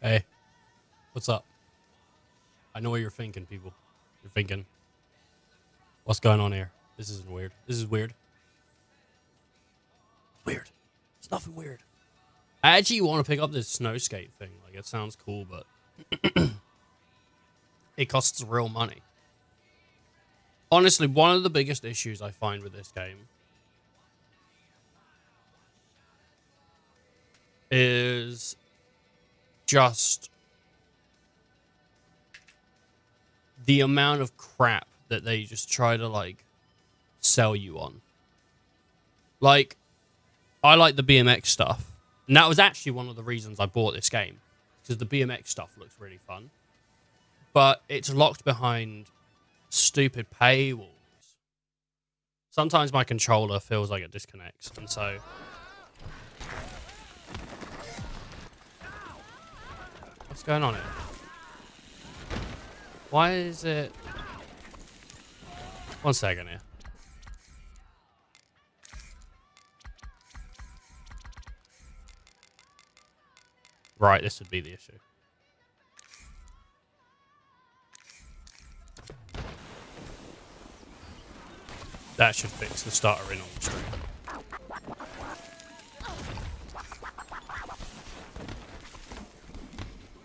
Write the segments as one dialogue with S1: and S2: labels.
S1: Hey, what's up? I know what you're thinking, people. You're thinking, what's going on here? This isn't weird. This is weird. Weird. It's nothing weird. I actually want to pick up this snow skate thing. Like, it sounds cool, but it costs real money. Honestly, one of the biggest issues I find with this game is just the amount of crap that they just try to, like, sell you on. Like, I like the BMX stuff. And that was actually one of the reasons I bought this game. Because the BMX stuff looks really fun. But it's locked behind stupid paywalls. Sometimes my controller feels like it disconnects. And so... what's going on here? Why is it... one second here. Right, this would be the issue. That should fix the starter in on the stream.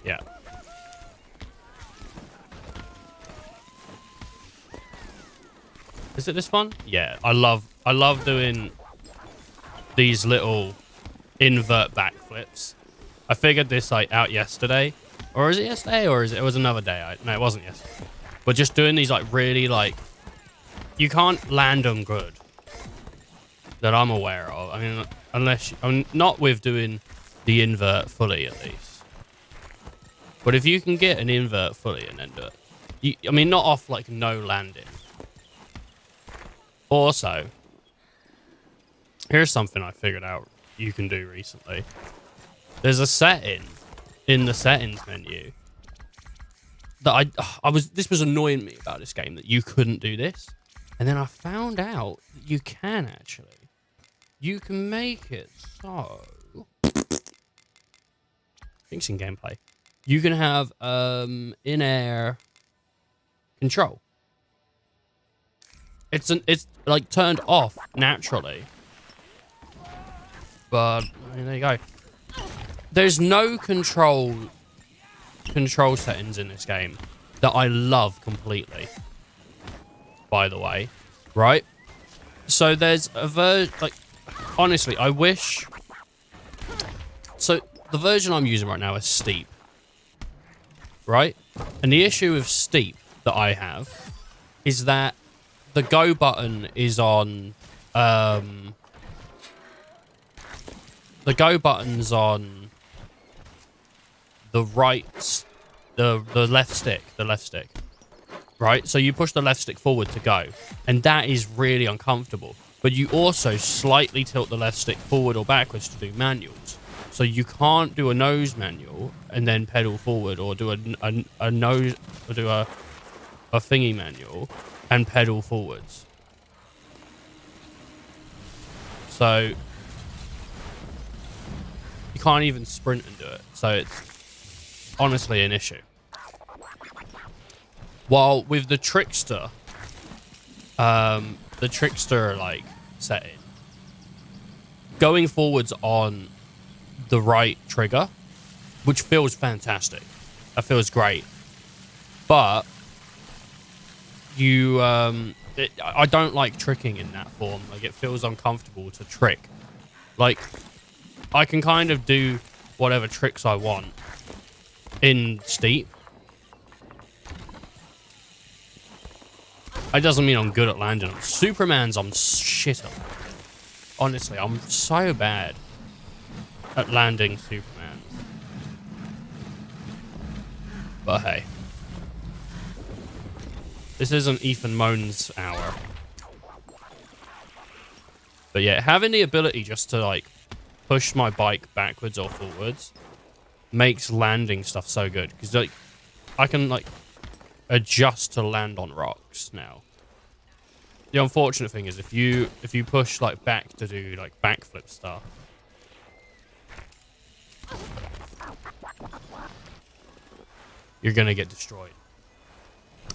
S1: Yeah. Is it this one? Yeah, I love doing these little invert backflips. I figured this like out yesterday, or is it yesterday, or it was another day? No, it wasn't yesterday. But just doing these like really like, you can't land them good that I'm aware of. I mean, unless I'm not with doing the invert fully at least. But if you can get an invert fully and then do it, I mean, not off like no landing. Also, here's something I figured out you can do recently. There's a setting in the settings menu that this was annoying me about this game, that you couldn't do this. And then I found out that you can actually. You can make it so... I think it's in gameplay. You can have in-air control. It's like turned off naturally. But I mean, there you go. There's no control settings in this game that I love completely. By the way, right? So there's a like, honestly, I wish. So the version I'm using right now is steep, right? And the issue with steep that I have is that the go button is on. The go button's on the right, the left stick, right? So you push the left stick forward to go, and that is really uncomfortable. But you also slightly tilt the left stick forward or backwards to do manuals. So you can't do a nose manual and then pedal forward, or do a nose, or do a thingy manual and pedal forwards. So you can't even sprint and do it. So it's honestly an issue. While with the trickster like setting, going forwards on the right trigger, which feels fantastic. That feels great. But you I don't like tricking in that form. Like, it feels uncomfortable to trick. Like, I can kind of do whatever tricks I want in steep. It doesn't mean I'm good at landing them. Superman's I'm shit at. Honestly, I'm so bad at landing Supermans. But hey. This isn't Ethan Moan's hour. But yeah, having the ability just to like push my bike backwards or forwards makes landing stuff so good. Because like, I can like adjust to land on rocks now. The unfortunate thing is if you push like back to do like backflip stuff, you're going to get destroyed.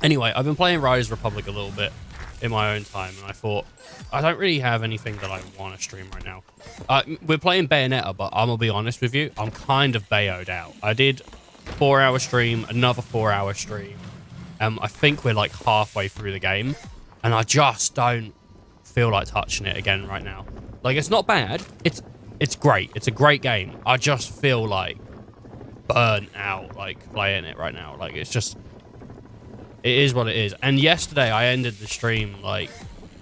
S1: Anyway, I've been playing Rise Republic a little bit in my own time, and I thought, I don't really have anything that I want to stream right now. We're playing Bayonetta, but I'm going to be honest with you, I'm kind of bayoed out. I did 4-hour stream, another 4-hour stream. I think we're like halfway through the game, and I just don't feel like touching it again right now. Like, it's not bad. It's great. It's a great game. I just feel like burnt out, like, playing it right now. Like, it's just, it is what it is. And yesterday I ended the stream, like,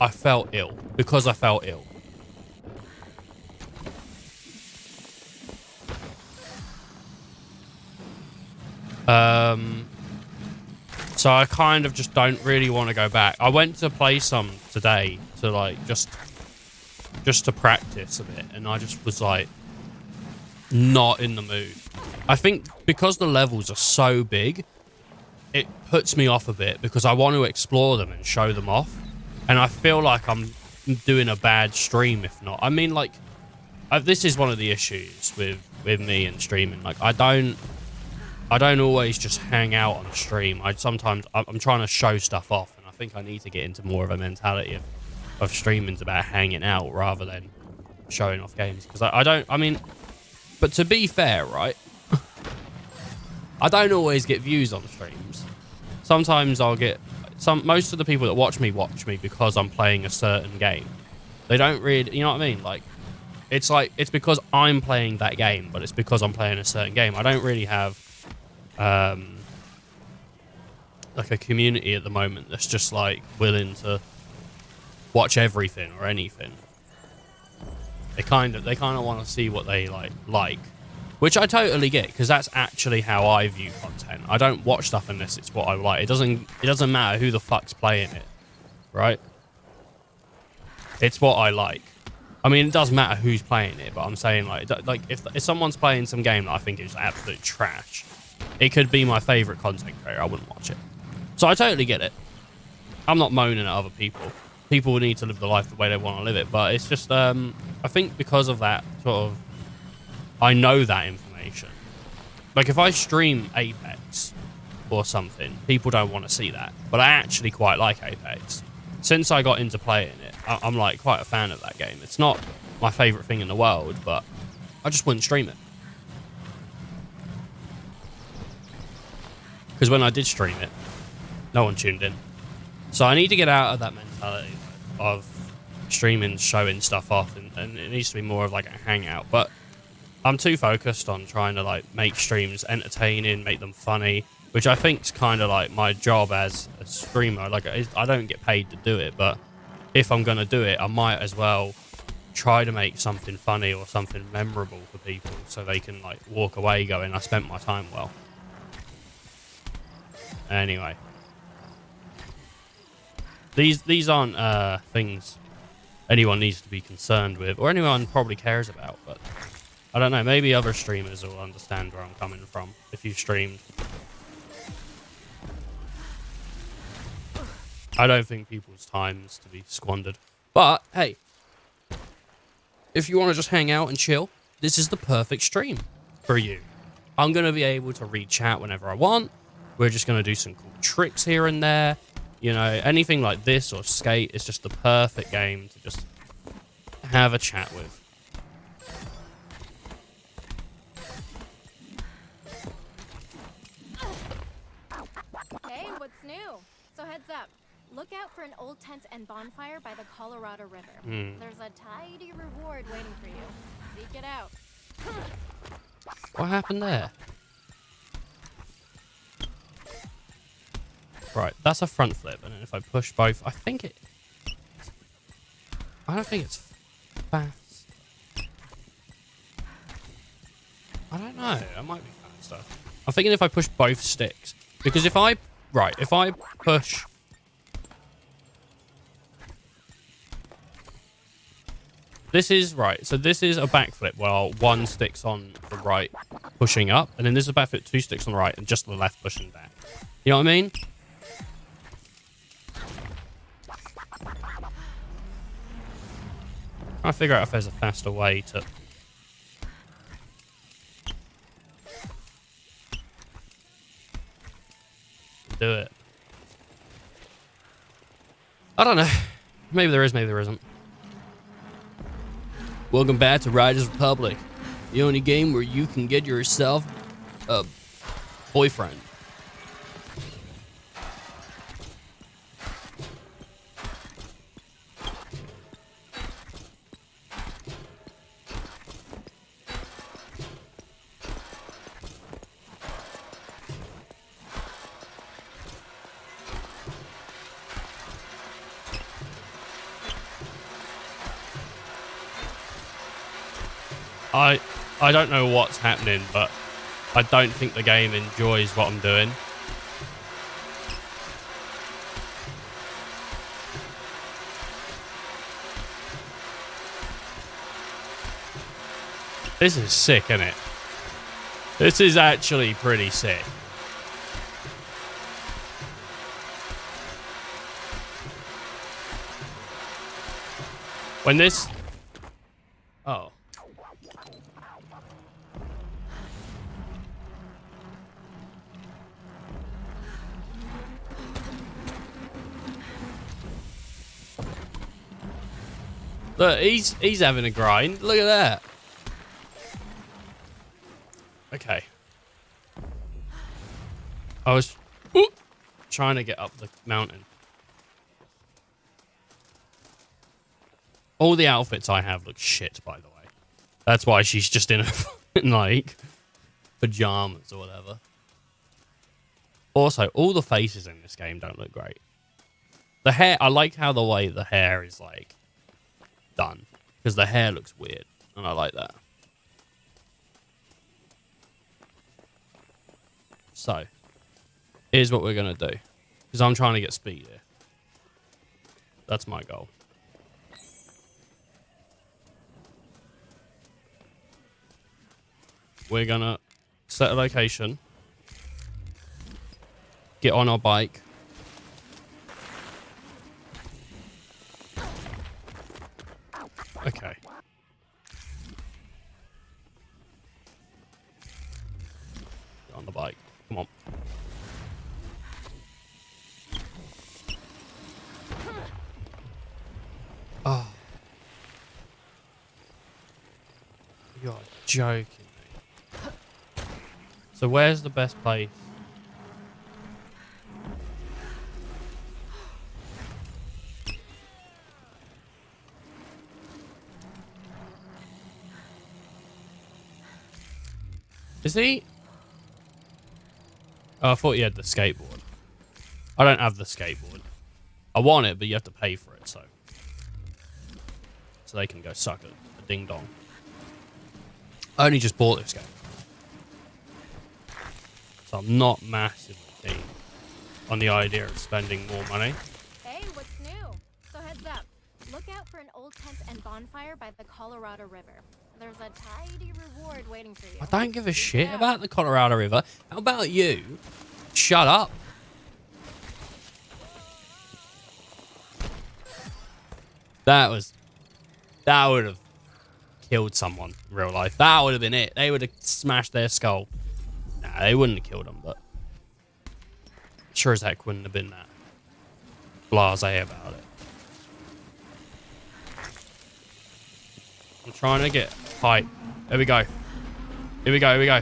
S1: I felt ill because I felt ill. So I kind of just don't really want to go back. I went to play some today to, like, just to practice a bit, and I just was like not in the mood. I think because the levels are so big, it puts me off a bit because I want to explore them and show them off, and I feel like I'm doing a bad stream if not. I mean, like, this is one of the issues with me and streaming. Like, I don't always just hang out on stream. I'm trying to show stuff off, and I think I need to get into more of a mentality of streaming's about hanging out rather than showing off games. Because I mean, but to be fair, right, I don't always get views on streams. Sometimes I'll get most of the people that watch me because I'm playing a certain game. They don't really, you know what I mean? Like, it's because I'm playing that game, but it's because I'm playing a certain game. I don't really have like a community at the moment that's just like willing to watch everything or anything. They kind of want to see what they like, which I totally get, because that's actually how I view content. I don't watch stuff unless it's what I like. It doesn't matter who the fuck's playing it, right? It's what I like. I mean, it does matter who's playing it, but I'm saying, like if someone's playing some game that I think is absolute trash, it could be my favorite content creator, I wouldn't watch it. So I totally get it. I'm not moaning at other people. People need to live the life the way they want to live it, but it's just, I think because of that sort of, I know that information. Like, if I stream Apex or something, people don't want to see that, but I actually quite like Apex. Since I got into playing it, I'm like quite a fan of that game. It's not my favorite thing in the world, but I just wouldn't stream it. Because when I did stream it, no one tuned in. So I need to get out of that mentality of streaming, showing stuff off, and it needs to be more of like a hangout. But I'm too focused on trying to like make streams entertaining, make them funny, which I think is kind of like my job as a streamer. Like, I don't get paid to do it, but if I'm going to do it, I might as well try to make something funny or something memorable for people so they can like walk away going, I spent my time well. Anyway, these aren't things anyone needs to be concerned with, or anyone probably cares about, but I don't know, maybe other streamers will understand where I'm coming from if you've streamed. I don't think people's time is to be squandered, but hey, if you want to just hang out and chill, this is the perfect stream for you. I'm going to be able to read chat whenever I want. We're just going to do some cool tricks here and there. You know, anything like this or Skate is just the perfect game to just have a chat with.
S2: Hey, what's new? So heads up. Look out for an old tent and bonfire by the Colorado River. There's a tidy reward waiting for you. Seek it out.
S1: What happened there? Right, that's a front flip, and then if I push both, I don't think it's fast. I don't know, it might be faster. I'm thinking if I push both sticks, because if I push... This is, right, so this is a backflip while one stick's on the right pushing up, and then this is a backflip, two sticks on the right, and just the left pushing back. You know what I mean? Trying to figure out if there's a faster way to... do it. I don't know. Maybe there is, maybe there isn't. Welcome back to Riders Republic, the only game where you can get yourself a boyfriend. I don't know what's happening, but I don't think the game enjoys what I'm doing. This is sick, isn't it? This is actually pretty sick. When this... Oh. Look, he's having a grind. Look at that. Okay. I was trying to get up the mountain. All the outfits I have look shit, by the way. That's why she's just in like pajamas or whatever. Also, all the faces in this game don't look great. The hair, I like how the way the hair is like done, because the hair looks weird and I like that. So here's what we're gonna do, because I'm trying to get speed here. That's my goal. We're gonna set a location, get on our bike, okay. Get on the bike. Come on. Oh. You're joking me. So where's the best place? Is he? Oh, I thought you had the skateboard. I don't have the skateboard. I want it, but you have to pay for it, so they can go suck a ding dong. I only just bought this game, so I'm not massively keen on the idea of spending more money.
S2: Hey, what's new? So heads up. Look out for an old tent and bonfire by the Colorado River. There's a tidy reward waiting for you.
S1: I don't give a shit about the Colorado River. How about you? Shut up. That would have killed someone in real life. That would have been it. They would have smashed their skull. Nah, they wouldn't have killed them, but sure as heck wouldn't have been that blasé about it. I'm trying to get height. There we go. Here we go. Here we go.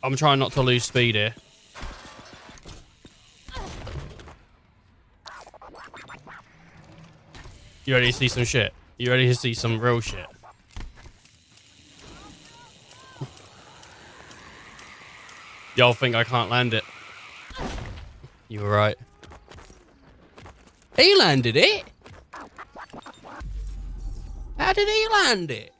S1: I'm trying not to lose speed here. You ready to see some shit? You ready to see some real shit? Y'all think I can't land it? You were right. He landed it? How did he land it?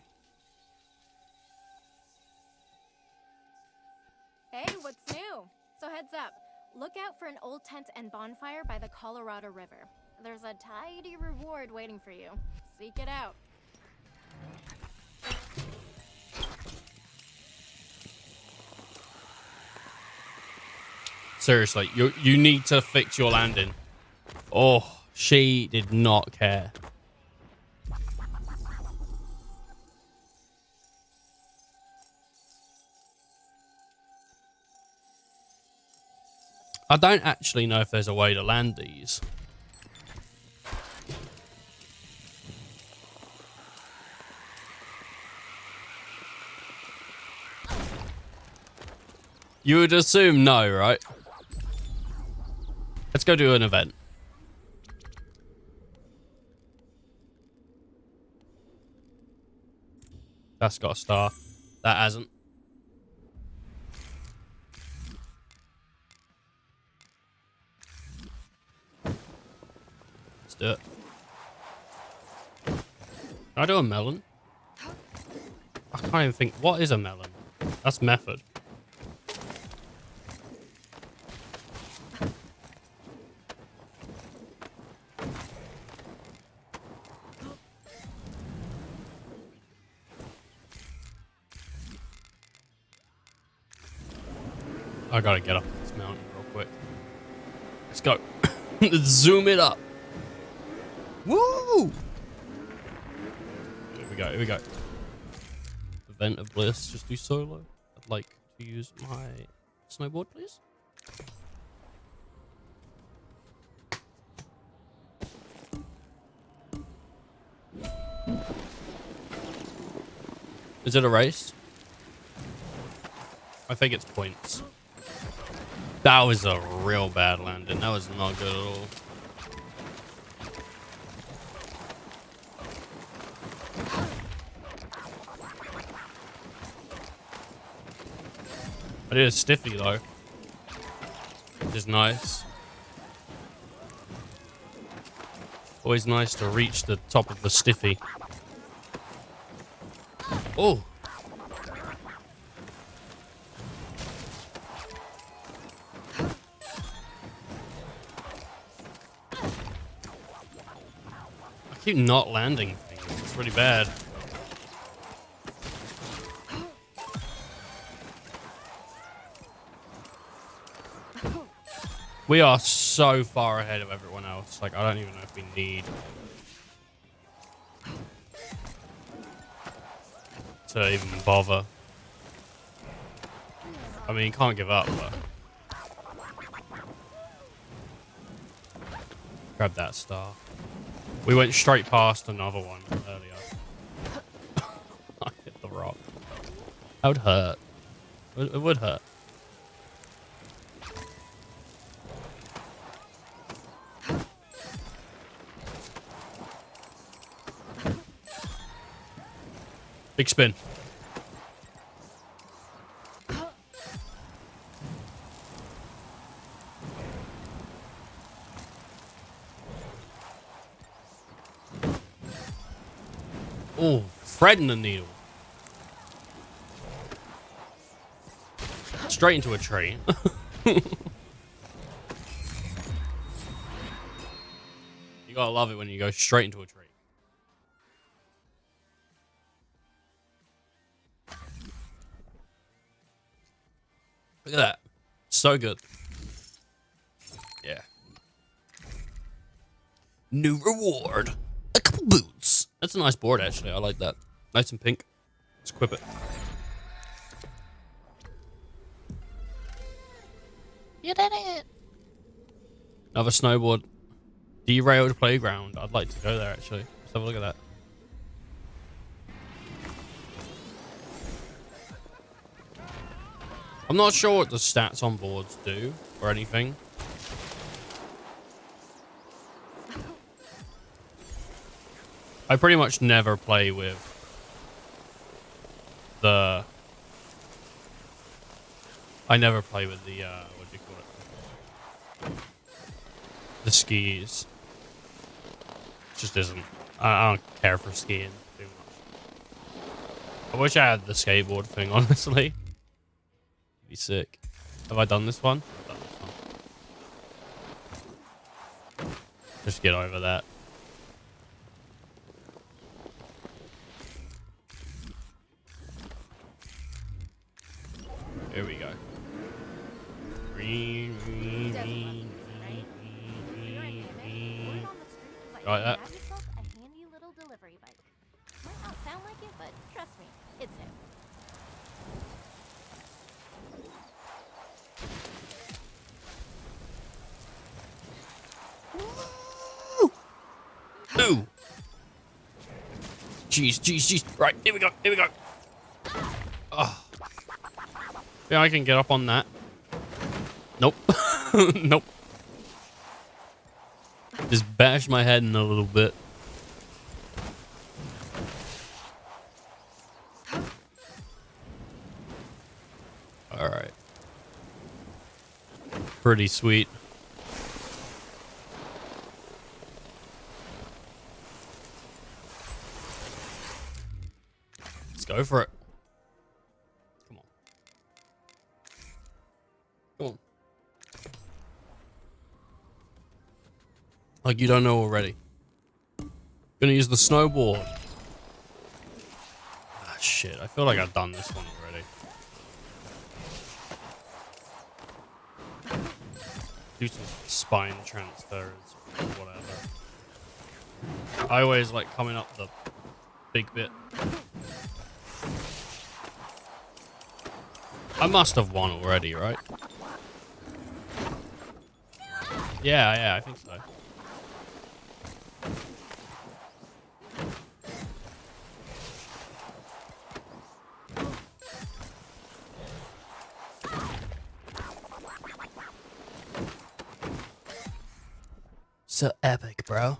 S2: Hey, what's new? So heads up. Look out for an old tent and bonfire by the Colorado River. There's a tidy reward waiting for you. Seek it out.
S1: Seriously, you need to fix your landing. Oh, she did not care. I don't actually know if there's a way to land these. You would assume no, right? Let's go do an event. That's got a star. That hasn't. Let's do it. Can I do a melon? I can't even think. What is a melon? That's method. I gotta get up this mountain real quick. Let's go. Let's zoom it up. Woo! Here we go. Here we go. Event of bliss. Just do solo. I'd like to use my snowboard, please. Is it a race? I think it's points. That was a real bad landing. That was not good at all. I did a stiffy though, which is nice. Always nice to reach the top of the stiffy. Oh. I keep not landing things. It's really bad. We are so far ahead of everyone else. Like, I don't even know if we need to even bother. I mean, you can't give up, but... Grab that star. We went straight past another one earlier. I hit the rock. That would hurt. It would hurt. Big spin. Oh, threading the needle. Straight into a tree. You gotta love it when you go straight into a tree. Look at that. So good. Yeah. New reward. A couple boots. That's a nice board, actually. I like that. Nice and pink. Let's equip it. You did it. Another snowboard. Derailed playground. I'd like to go there, actually. Let's have a look at that. I'm not sure what the stats on boards do or anything. I pretty much never play with the... I never play with the, what do you call it? The skis. It just isn't. I don't care for skiing too much. I wish I had the skateboard thing, honestly. Be sick. Have I done this one? I've done this one. Just get over that. Here we go. Like that.
S2: A handy little delivery bike. Might not sound like it, but trust me, it's him.
S1: Ooh. Jeez, jeez, jeez. Right, here we go, here we go. Oh. Yeah, I can get up on that. Nope. Nope. Just bash my head in a little bit. Alright. Pretty sweet. Let's go for it. Come on. Come on. Like you don't know already. Gonna use the snowboard. Ah, shit. I feel like I've done this one already. Do some spine transfers or whatever. I always like coming up the big bit. I must have won already, right? Yeah, I think so. So epic, bro.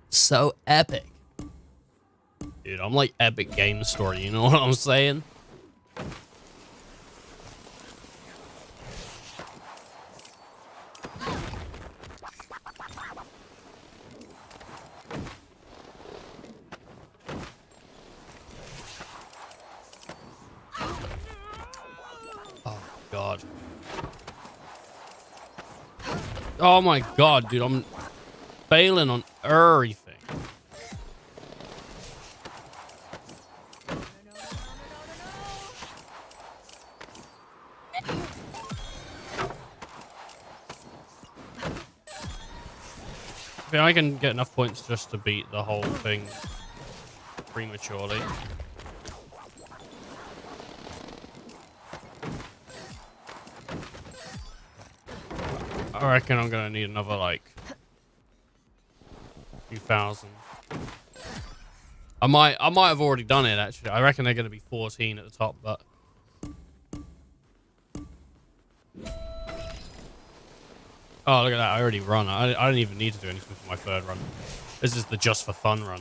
S1: So epic. Dude, I'm like epic game story, you know what I'm saying? Oh, God. Oh my God, dude, I'm failing on everything. I think I can get enough points just to beat the whole thing prematurely. I reckon I'm gonna need another like 2,000. I might have already done it actually. I reckon they're gonna be 14 at the top, but oh look at that! I already run. I don't even need to do anything for my third run. This is the just for fun run.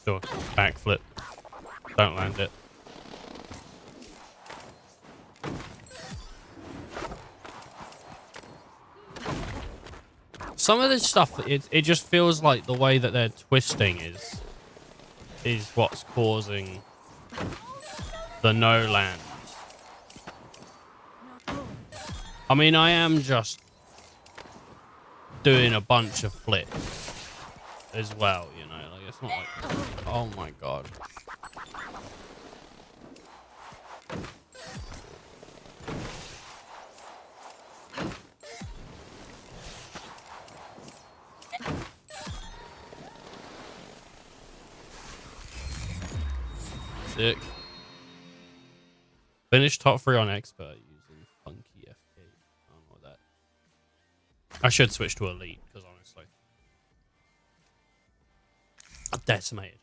S1: Do a backflip. Don't land it. Some of this stuff, it just feels like the way that they're twisting is what's causing the no land. I mean, I am just doing a bunch of flips as well, you know. Like it's not like, oh my God. Sick. Finish top 3 on expert using funky FK. I don't know what that. I should switch to elite because honestly, I'm decimated.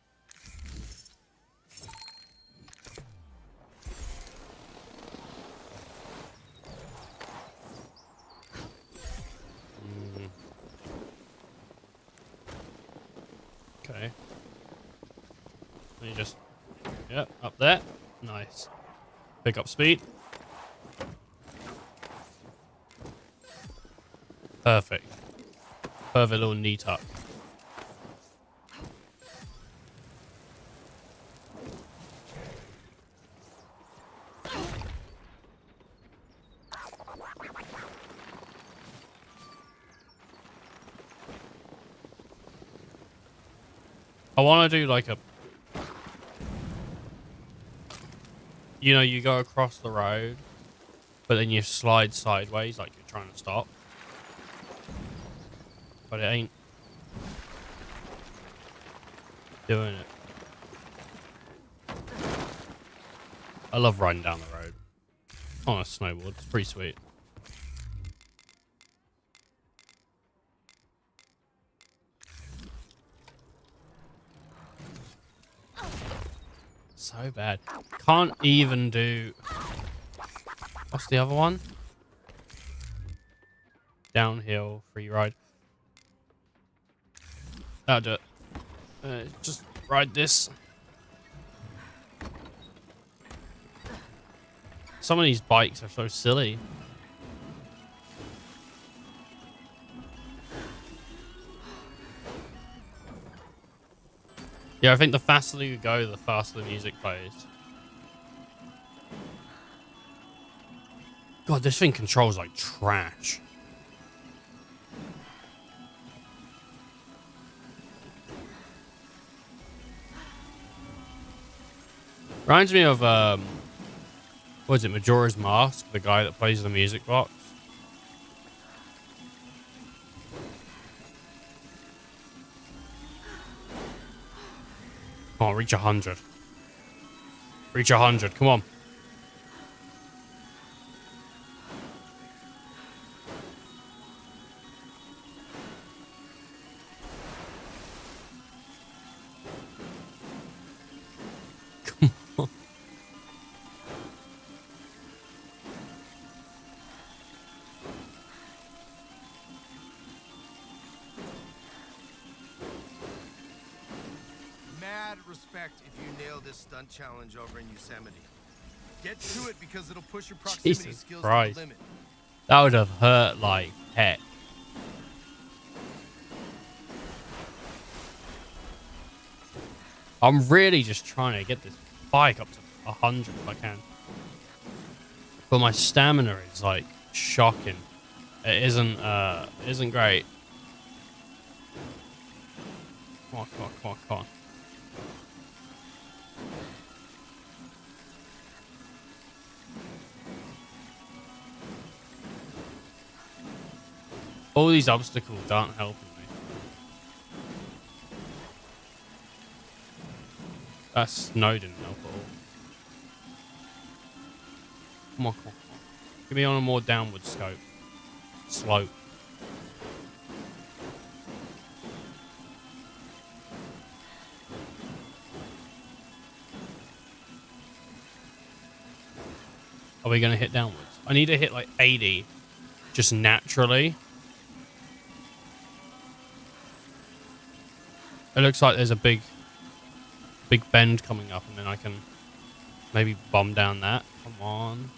S1: Okay. You just, yep, up there. Nice. Pick up speed. Perfect. Perfect little knee tuck. I want to do like a, you know, you go across the road, but then you slide sideways like you're trying to stop. But it ain't doing it. I love riding down the road. on a snowboard. It's pretty sweet. So bad. Can't even do... What's the other one? Downhill free ride. That'll do it. Just ride this. Some of these bikes are so silly. Yeah, I think the faster you go, the faster the music plays. God, this thing controls like trash. Reminds me of, what is it, Majora's Mask? The guy that plays the music box. Come on, reach 100. Reach 100, come on. Come on.
S3: Mad respect if you nail this stunt challenge over in Yosemite. Get to it because it'll push your proximity
S1: Jesus
S3: skills
S1: Christ.
S3: to the limit.
S1: That would have hurt like heck. I'm really just trying to get this bike up to 100 if I can. But my stamina is like shocking. It isn't great. Come on, come on, come on, come on. All these obstacles aren't helping me. That snow didn't help at all. Come on, come on, come on. Give me on a more downward slope. Are we going to hit downwards? I need to hit like 80 just naturally. It looks like there's a big bend coming up, and then I can maybe bomb down that. Come on.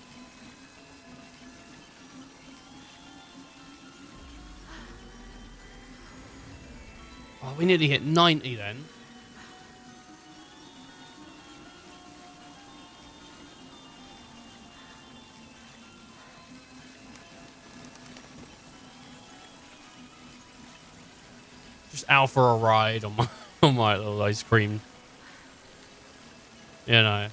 S1: Oh, we nearly hit 90 then. Just out for a ride on my little ice cream. You know.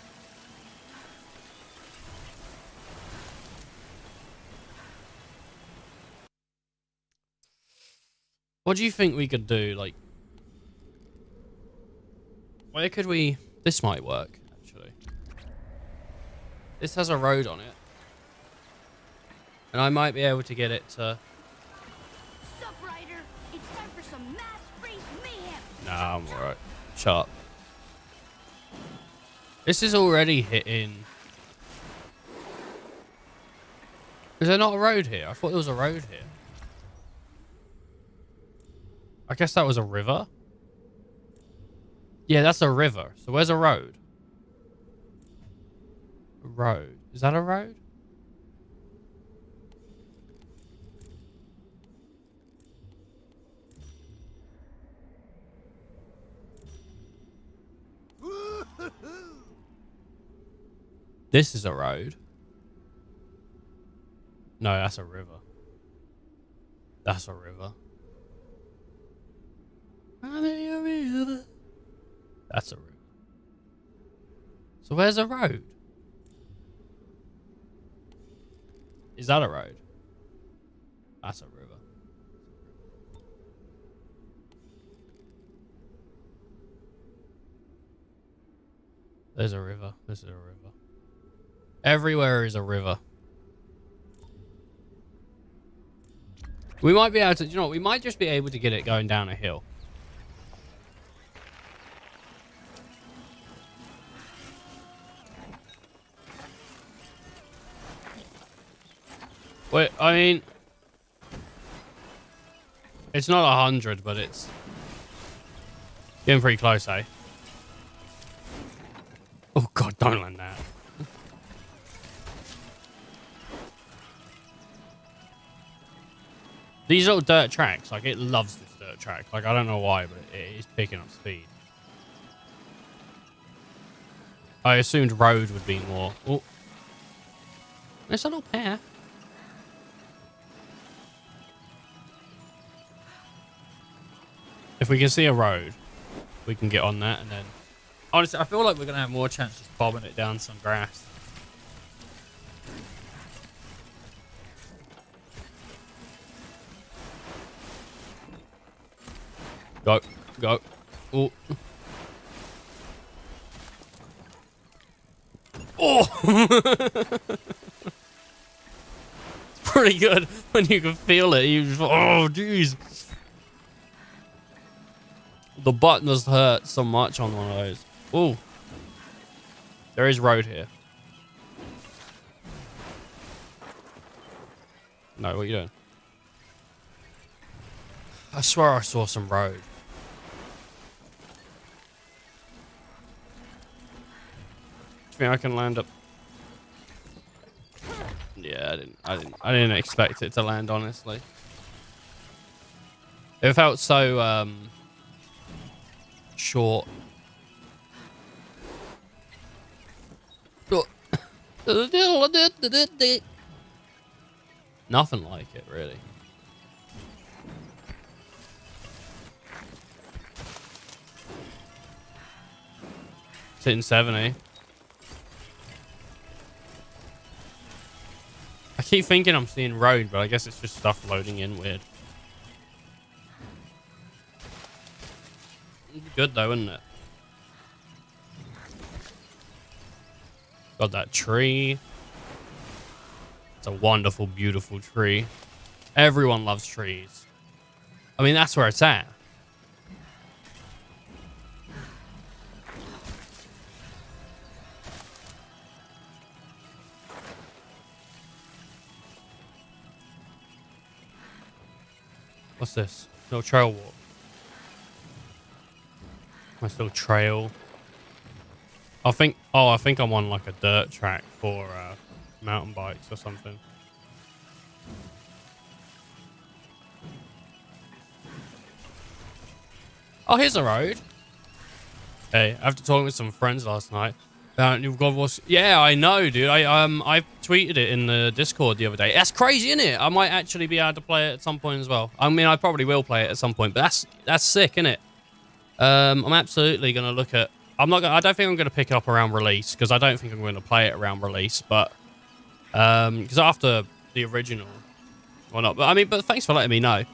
S1: What do you think we could do? Like, where could we... This might work, actually. This has a road on it. And I might be able to get it to...
S4: Sup, Ryder? It's time for some mass race mayhem.
S1: Nah, I'm alright. Shut up. This is already hitting... Is there not a road here? I thought there was a road here. I guess that was a river. Yeah, that's a river. So where's a road? A road. Is that a road? This is a road. No, that's a river. That's a river. That's a river. So where's a road? Is that a road? That's a river. There's a river. This is a river. Everywhere is a river. We might be able to, you know what, we might just be able to get it going down a hill. Wait, I mean, it's not 100, but it's getting pretty close, eh? Oh God, don't land that. These little dirt tracks, like, it loves this dirt track. Like, I don't know why, but it is picking up speed. I assumed road would be more. Oh, there's a little pair. If we can see a road, we can get on that, and then... Honestly, I feel like we're going to have more chance just bobbing it down some grass. Go. Go. Oh. Oh! It's pretty good when you can feel it. You just, oh, jeez. The button just hurt so much on one of those. Oh. There is road here. No, what are you doing? I swear I saw some road. Do you think I can land up? Yeah, I didn't expect it to land, honestly. It felt so short. Nothing like it, really. It's hitting 70. I keep thinking I'm seeing road, but I guess it's just stuff loading in weird. Good though, isn't it? Got that tree. It's a wonderful, beautiful tree. Everyone loves trees. I mean, that's where it's at. What's this? No trail walk. Nice little trail. I think I'm on like a dirt track for mountain bikes or something. Oh, here's a road. Hey, after talking with some friends last night, you've got what's... Yeah, I know, dude. I tweeted it in the Discord the other day. That's crazy, isn't it? I might actually be able to play it at some point as well. I mean, I probably will play it at some point, but that's sick, isn't it? I'm absolutely gonna look at... I don't think I'm gonna pick it up around release because I don't think I'm going to play it around release, but because after the original, well, not. But I mean, but thanks for letting me know.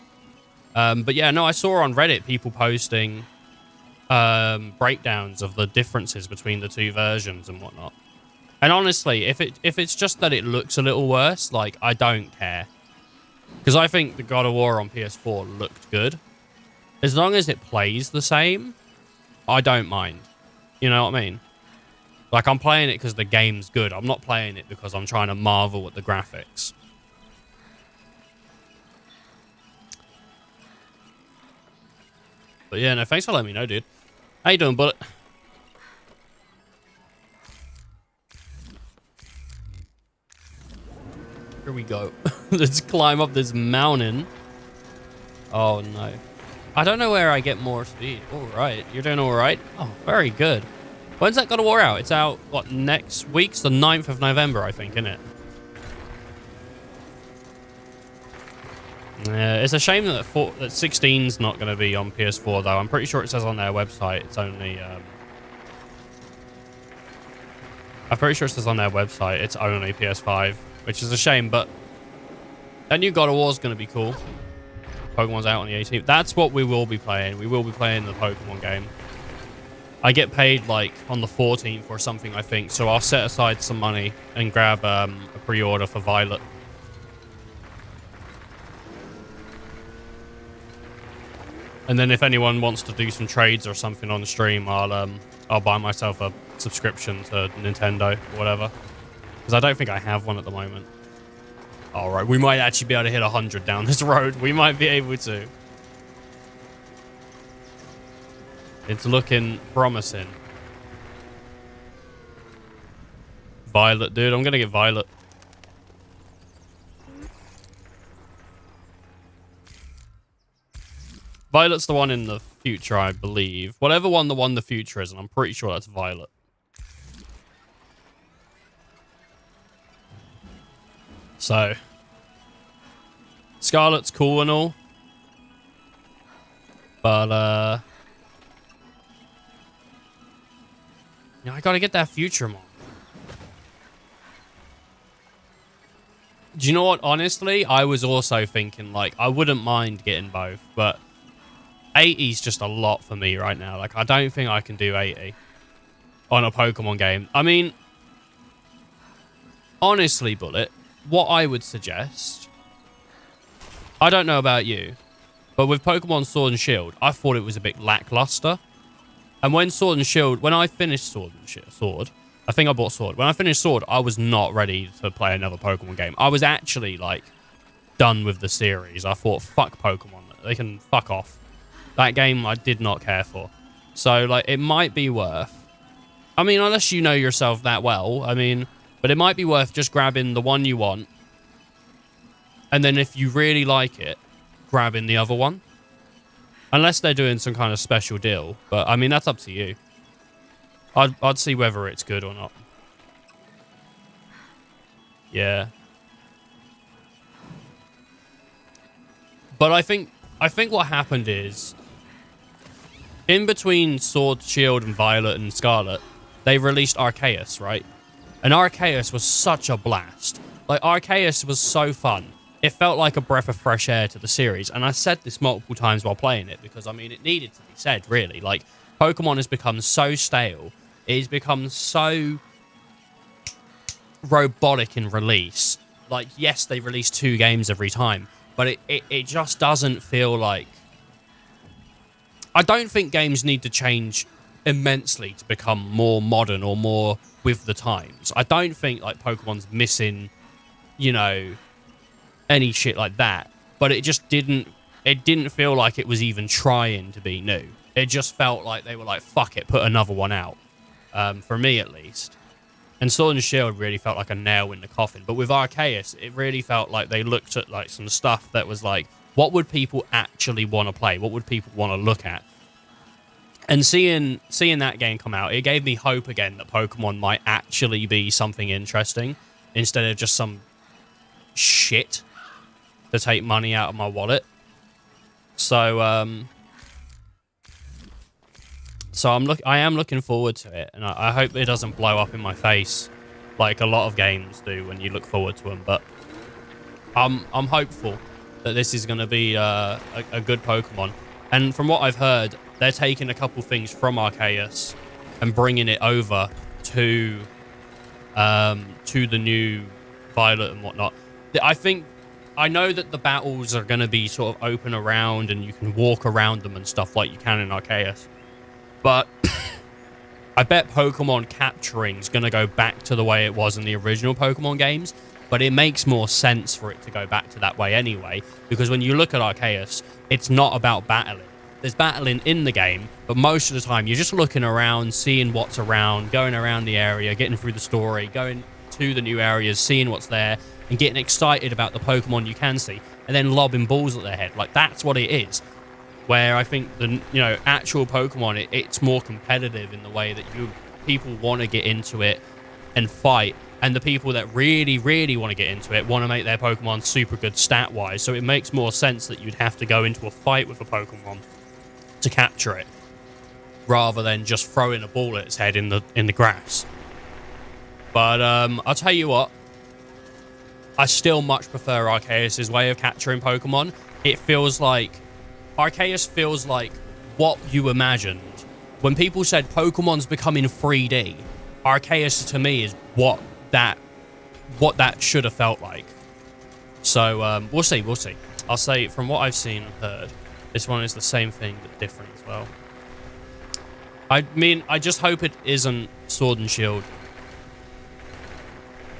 S1: But yeah, no, I saw on Reddit people posting breakdowns of the differences between the two versions and whatnot. And honestly, if it's just that it looks a little worse, like, I don't care, because I think the God of War on PS4 looked good. As long as it plays the same, I don't mind. You know what I mean? Like, I'm playing it because the game's good. I'm not playing it because I'm trying to marvel at the graphics. But yeah, no, thanks for letting me know, dude. How you doing, Bullet? Here we go. Let's climb up this mountain. Oh, no. I don't know where I get more speed. All right. You're doing all right? Oh, very good. When's that God of War out? It's out, what, next week's the 9th of November, I think, isn't it? Yeah, it's a shame that 16's not going to be on PS4, though. I'm pretty sure it says on their website it's only... I'm pretty sure it says on their website it's only PS5, which is a shame, but that new God of War is going to be cool. Pokemon's out on the 18th. That's what we will be playing. We will be playing the Pokemon game. I get paid, like, on the 14th or something, I think, so I'll set aside some money and grab a pre-order for Violet. And then if anyone wants to do some trades or something on the stream, I'll buy myself a subscription to Nintendo or whatever. Because I don't think I have one at the moment. All right, we might actually be able to hit 100 down this road. We might be able to. It's looking promising. Violet, dude. I'm going to get Violet. Violet's the one in the future, I believe. Whatever one the future is, and I'm pretty sure that's Violet. So, Scarlet's cool and all. But, you know, I gotta get that future mod. Do you know what? Honestly, I was also thinking, like, I wouldn't mind getting both, but 80 is just a lot for me right now. Like, I don't think I can do 80 on a Pokemon game. I mean, honestly, Bullet, what I would suggest, I don't know about you, but with Pokemon Sword and Shield, I thought it was a bit lackluster. And when Sword and Shield, when I finished Sword, I think I bought Sword. When I finished Sword, I was not ready to play another Pokemon game. I was actually, like, done with the series. I thought, fuck Pokemon. They can fuck off. That game I did not care for. So, like, it might be worth... I mean, unless you know yourself that well, I mean... But it might be worth just grabbing the one you want. And then if you really like it, grabbing the other one. Unless they're doing some kind of special deal. But, I mean, that's up to you. I'd see whether it's good or not. Yeah. But I think what happened is... In between Sword, Shield, and Violet and Scarlet, they released Arceus, right? And Arceus was such a blast. Like, Arceus was so fun. It felt like a breath of fresh air to the series. And I said this multiple times while playing it because, I mean, it needed to be said, really. Like, Pokemon has become so stale. It has become so robotic in release. Like, yes, they release 2 games every time. But it just doesn't feel like... I don't think games need to change immensely to become more modern or more with the times. I don't think, like, Pokemon's missing, you know, any shit like that. But it just didn't feel like it was even trying to be new. It just felt like they were like, fuck it, put another one out. For me, at least. And Sword and Shield really felt like a nail in the coffin. But with Arceus, it really felt like they looked at, like, some stuff that was like, what would people actually want to play? What would people want to look at? And seeing that game come out, it gave me hope again that Pokemon might actually be something interesting instead of just some shit to take money out of my wallet. So I am looking forward to it, and I hope it doesn't blow up in my face like a lot of games do when you look forward to them. But I'm hopeful that this is going to be a good Pokemon. And from what I've heard, they're taking a couple things from Arceus and bringing it over to the new Violet and whatnot. I know that the battles are going to be sort of open around and you can walk around them and stuff like you can in Arceus. But I bet Pokemon capturing is going to go back to the way it was in the original Pokemon games. But it makes more sense for it to go back to that way anyway. Because when you look at Arceus, it's not about battling. There's battling in the game, but most of the time you're just looking around, seeing what's around, going around the area, getting through the story, going to the new areas, seeing what's there, and getting excited about the Pokemon you can see, and then lobbing balls at their head. Like, that's what it is. Where I think the actual Pokemon, it's more competitive in the way that people want to get into it and fight, and the people that really, really want to get into it want to make their Pokemon super good stat-wise. So it makes more sense that you'd have to go into a fight with a Pokemon to capture it, rather than just throwing a ball at its head in the grass. But I'll tell you what, I still much prefer Arceus' way of capturing Pokemon. It feels like Arceus feels like what you imagined. When people said Pokemon's becoming 3D, Arceus to me is what that should have felt like. So we'll see. I'll say from what I've seen and heard, This one is the same thing, but different as well. I mean, I just hope it isn't Sword and Shield.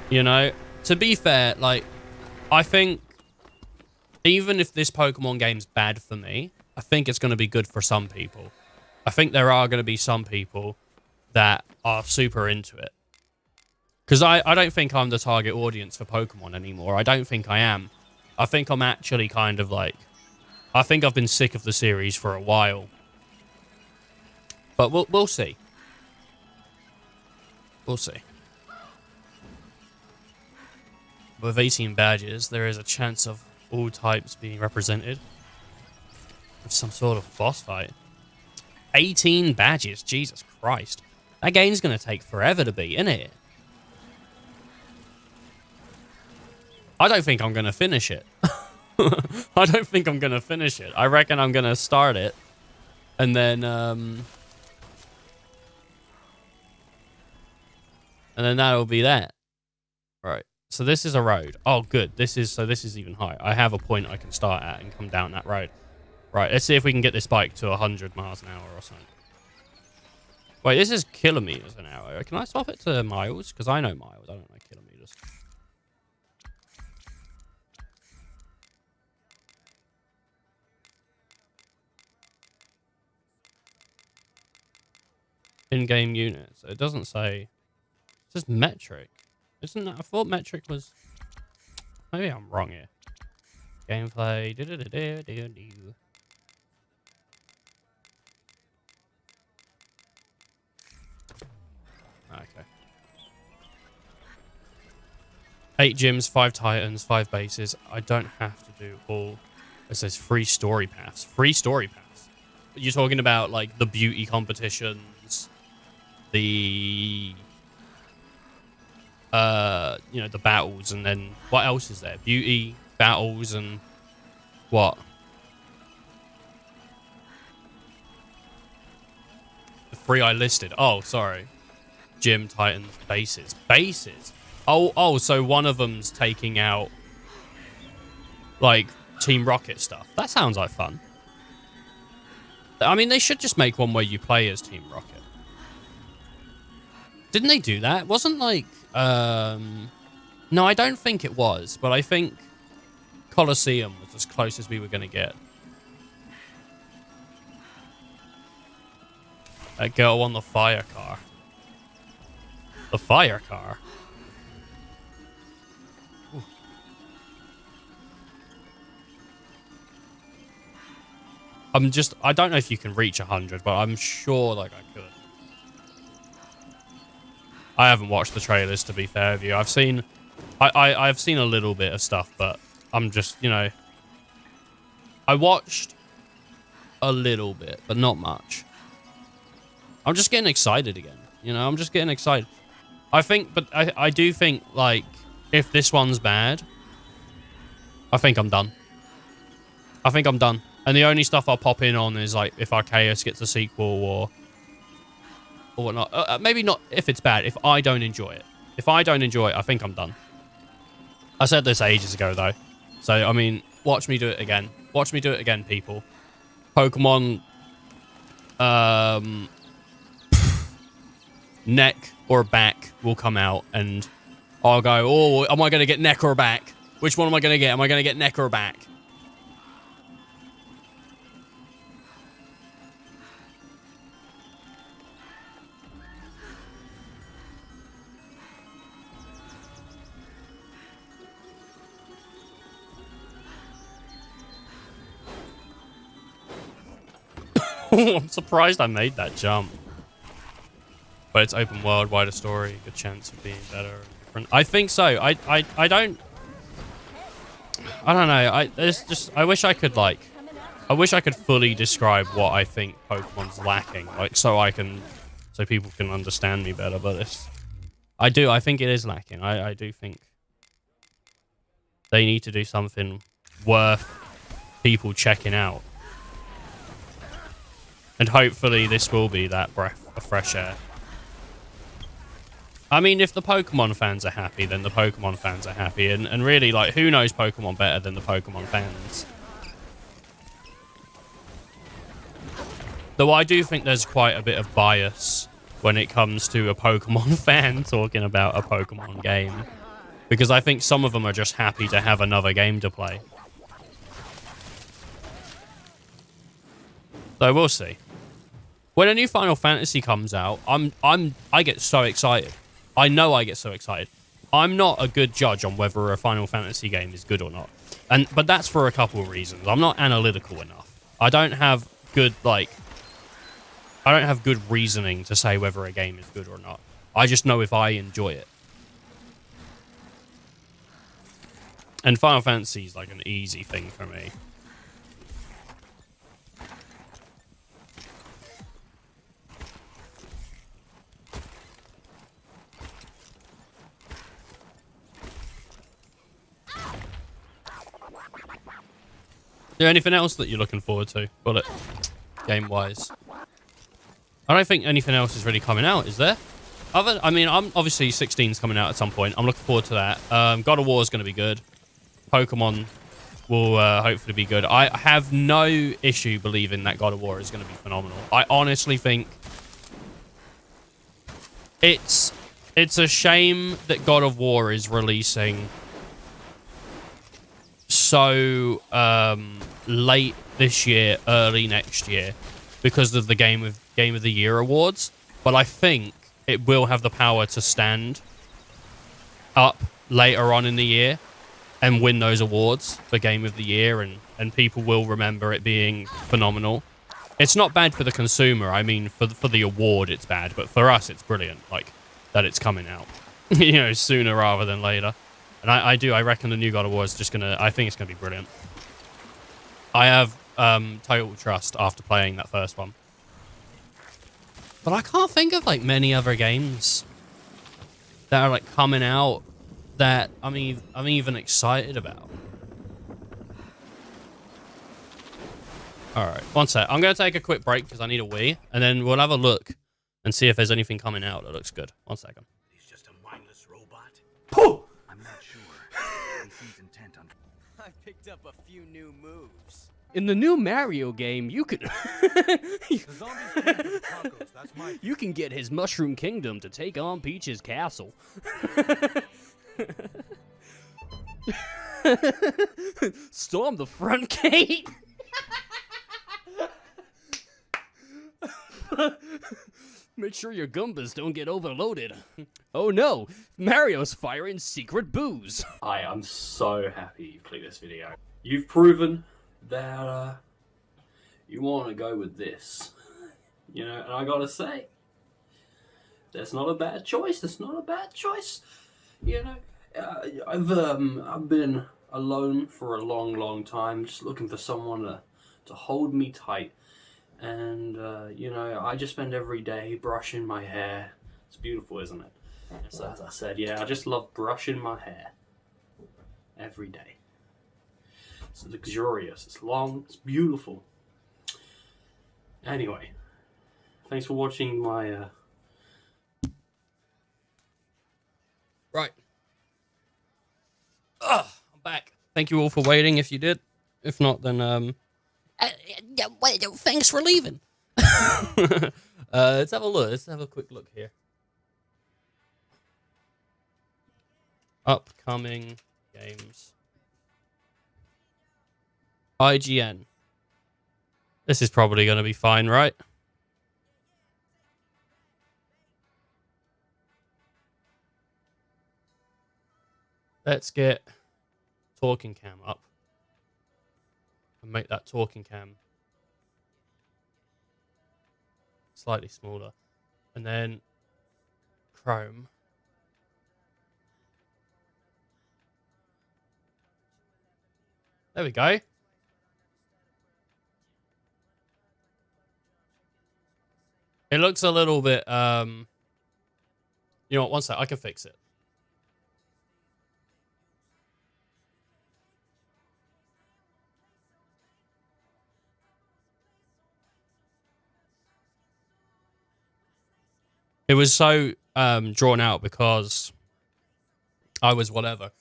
S1: You know? To be fair, like, I think even if this Pokemon game's bad for me, I think it's going to be good for some people. I think there are going to be some people that are super into it. Because I don't think I'm the target audience for Pokemon anymore. I don't think I am. I think I'm actually kind of like... I think I've been sick of the series for a while. But we'll see. We'll see. With 18 badges, there is a chance of all types being represented with some sort of boss fight. 18 badges, Jesus Christ. That game's going to take forever to beat, isn't it? I don't think I'm going to finish it. I don't think I'm going to finish it. I reckon I'm going to start it. And then, and then that'll be that. Right. So this is a road. Oh, good. This is even higher. I have a point I can start at and come down that road. Right. Let's see if we can get this bike to 100 miles an hour or something. Wait, this is kilometers an hour. Can I swap it to miles? Because I know miles. I don't know kilometers. In-game units. It doesn't say. It says metric. Isn't that? I thought metric was. Maybe I'm wrong here. Gameplay. Okay. 8 gyms, 5 titans, 5 bases. I don't have to do all. It says free story paths. Free story paths. You're talking about like the beauty competitions, the you know, the battles, and then what else is there? Beauty, battles, and what? The 3 I listed. Oh, sorry. Gym, titans, bases. Bases. Oh, so one of them's taking out like Team Rocket stuff. That sounds like fun. I mean, they should just make one where you play as Team Rocket. Didn't they do that? Wasn't like no, I don't think it was, but I think Colosseum was as close as we were going to get. That girl on the fire car. The fire car. Ooh. I don't know if you can reach 100, but I'm sure like I could. I haven't watched the trailers, to be fair with you. I've seen a little bit of stuff, but I'm just, you know, I watched a little bit, but not much. I'm just getting excited again. You know, I'm just getting excited. I do think, like, if this one's bad, I think I'm done. I think I'm done. And the only stuff I'll pop in on is, like, if Arceus gets a sequel or whatnot. Maybe not if it's bad, if I don't enjoy it. If I don't enjoy it, I think I'm done. I said this ages ago, though. So, I mean, watch me do it again. Watch me do it again, people. Pokemon, neck or back will come out, and I'll go, oh, am I going to get neck or back? Which one am I going to get? Am I going to get neck or back? I'm surprised I made that jump. But it's open world, wider story, good chance of being better and different. I think so. I don't know. I wish I could fully describe what I think Pokemon's lacking, like so people can understand me better. But I think it is lacking. I do think they need to do something worth people checking out. And hopefully this will be that breath of fresh air. I mean, if the Pokemon fans are happy, then the Pokemon fans are happy. And really, like, who knows Pokemon better than the Pokemon fans? Though I do think there's quite a bit of bias when it comes to a Pokemon fan talking about a Pokemon game. Because I think some of them are just happy to have another game to play. So we'll see. When a new Final Fantasy comes out, I get so excited. I know I get so excited. I'm not a good judge on whether a Final Fantasy game is good or not. But that's for a couple of reasons. I'm not analytical enough. I don't have good reasoning to say whether a game is good or not. I just know if I enjoy it. And Final Fantasy is like an easy thing for me. Is there anything else that you're looking forward to? Bullet, game-wise. I don't think anything else is really coming out, is there? I mean, I'm obviously 16's coming out at some point. I'm looking forward to that. God of War is going to be good. Pokemon will hopefully be good. I have no issue believing that God of War is going to be phenomenal. I honestly think it's a shame that God of War is releasing so late this year, early next year, because of the Game of the Year awards. But I think it will have the power to stand up later on in the year and win those awards for Game of the Year, and people will remember it being phenomenal. It's not bad for the consumer. I mean, for the award, it's bad, but for us, it's brilliant. Like that it's coming out, you know, sooner rather than later. And I reckon the new God of War is just I think it's gonna be brilliant. I have total trust after playing that first one. But I can't think of like many other games that are like coming out that I'm even excited about. All right, one sec. I'm gonna take a quick break because I need a wee, and then we'll have a look and see if there's anything coming out that looks good. 1 second.
S5: He's just a mindless robot.
S1: Pooh!
S5: I'm not sure. He seems intent on.
S6: I picked up a few new moves.
S7: In the new Mario game, you can
S3: The zombies came for the tacos. That's my.
S7: you can get his Mushroom Kingdom to take on Peach's castle. Storm the front gate. Make sure your Goombas don't get overloaded. Oh no, Mario's firing secret booze.
S1: I'm so happy you clicked this video. You've proven that you want to go with this, you know, and I gotta say, that's not a bad choice. That's not a bad choice, you know. I've been alone for a long time, just looking for someone to hold me tight. And, you know, I just spend every day brushing my hair. It's beautiful, isn't it? So as I said, yeah, I just love brushing my hair every day. It's luxurious, it's long, it's beautiful. Anyway, thanks for watching my, Right. I'm back. Thank you all for waiting if you did. If not, then, thanks for leaving. Let's have a look. Let's have a quick look here. Upcoming games. IGN. This is probably going to be fine, right? Let's get Talking Cam up. And make that Talking Cam slightly smaller. And then Chrome. There we go. It looks a little bit, you know what, one sec, I can fix it. It was so drawn out because I was whatever.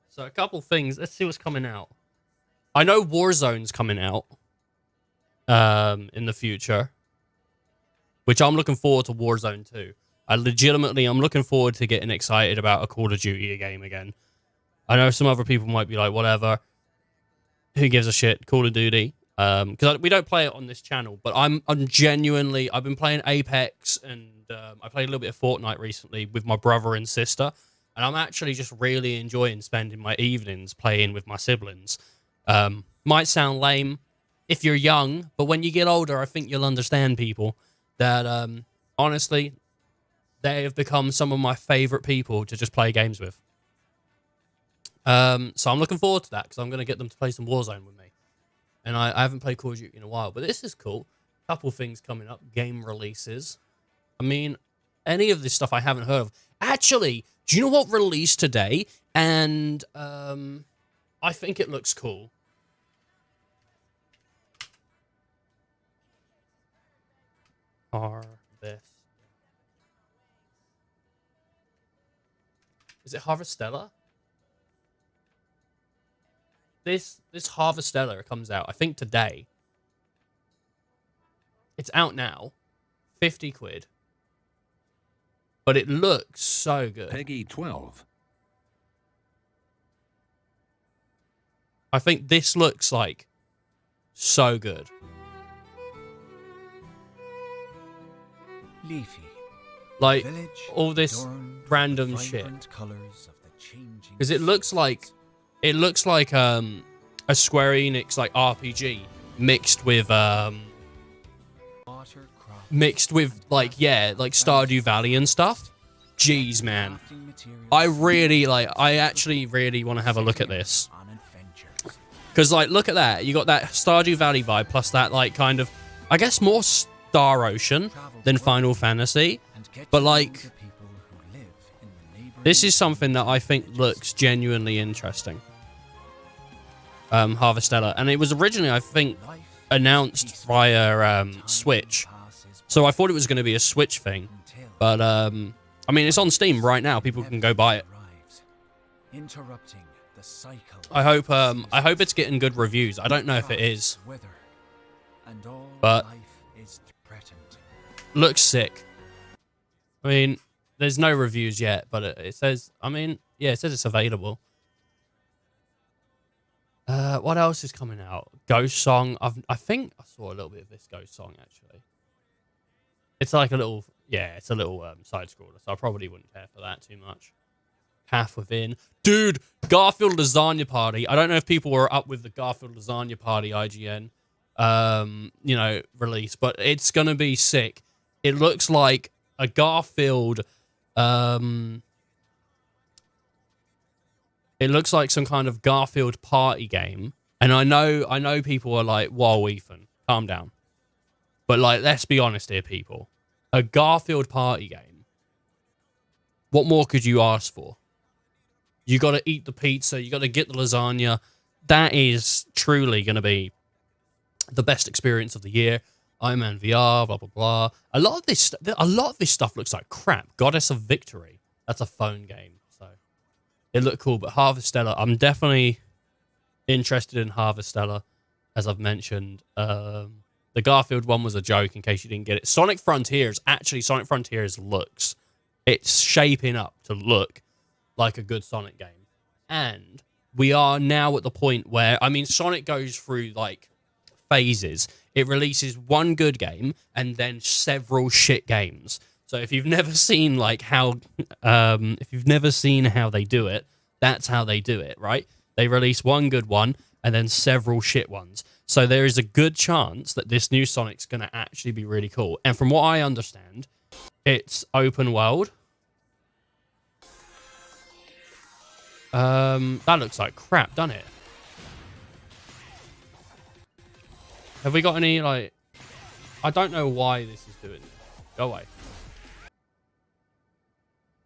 S1: So a couple things. Let's see what's coming out. I know Warzone's coming out. in the future, which I'm looking forward to Warzone 2. I'm looking forward to getting excited about a Call of Duty game again. I know some other people might be like, whatever, who gives a shit, Call of Duty. Because we don't play it on this channel, but I'm genuinely, I've been playing Apex, and I played a little bit of Fortnite recently with my brother and sister, and I'm actually just really enjoying spending my evenings playing with my siblings. Might sound lame if you're young, but when you get older, I think you'll understand people that, honestly, they have become some of my favorite people to just play games with. So I'm looking forward to that, because I'm going to get them to play some Warzone with me. And I haven't played Call of Duty in a while, but this is cool. Couple things coming up, game releases. I mean, any of this stuff I haven't heard of. Actually, do you know what released today? And I think it looks cool. Harvest. Is it Harvestella? This Harvestella comes out, I think, today. It's out now. 50 quid. But it looks so good.
S8: Peggy 12.
S1: I think this looks like so good.
S9: Leafy.
S1: Like,
S9: Village,
S1: all this
S9: adorned
S1: random
S9: with
S1: shit.
S9: vibrant colours of the changing
S1: Because it looks like a Square Enix like RPG mixed with like Stardew Valley and stuff. Jeez, man. I actually really want to have a look at this. Because, like, look at that. You got that Stardew Valley vibe plus that, like, kind of, I guess, more Star Ocean than Final Fantasy. But, like, this is something that I think looks genuinely interesting. Harvestella. And it was originally, I think, announced via Switch. So I thought it was going to be a Switch thing. But, I mean, it's on Steam right now. People can go buy it. I hope it's getting good reviews. I don't know if it is. But looks sick. I mean, there's no reviews yet, but it says, I mean, yeah, it says it's available. What else is coming out? Ghost Song. I think I saw a little bit of this Ghost Song, actually. It's like a little, yeah, it's a little side-scroller, so I probably wouldn't care for that too much. Path Within. Dude, Garfield Lasagna Party. I don't know if people were up with the Garfield Lasagna Party IGN, you know, release, but it's going to be sick. It looks like a Garfield, it looks like some kind of Garfield party game. And I know people are like, whoa, Ethan, calm down. But, like, let's be honest here, people. A Garfield party game. What more could you ask for? You got to eat the pizza. You got to get the lasagna. That is truly going to be the best experience of the year. Iron Man VR, blah, blah, blah. A lot of this stuff looks like crap. Goddess of Victory. That's a phone game. So it looked cool. But Harvestella, I'm definitely interested in Harvestella, as I've mentioned. The Garfield one was a joke, in case you didn't get it. Sonic Frontiers looks. It's shaping up to look like a good Sonic game. And we are now at the point where, I mean, Sonic goes through, like, phases. It releases one good game and then several shit games. So if you've never seen, like, how they do it, that's how they do it, right? They release one good one and then several shit ones. So there is a good chance that this new Sonic's going to actually be really cool. And from what I understand, it's open world. That looks like crap, doesn't it? Have we got any, like... I don't know why this is doing this. Go away.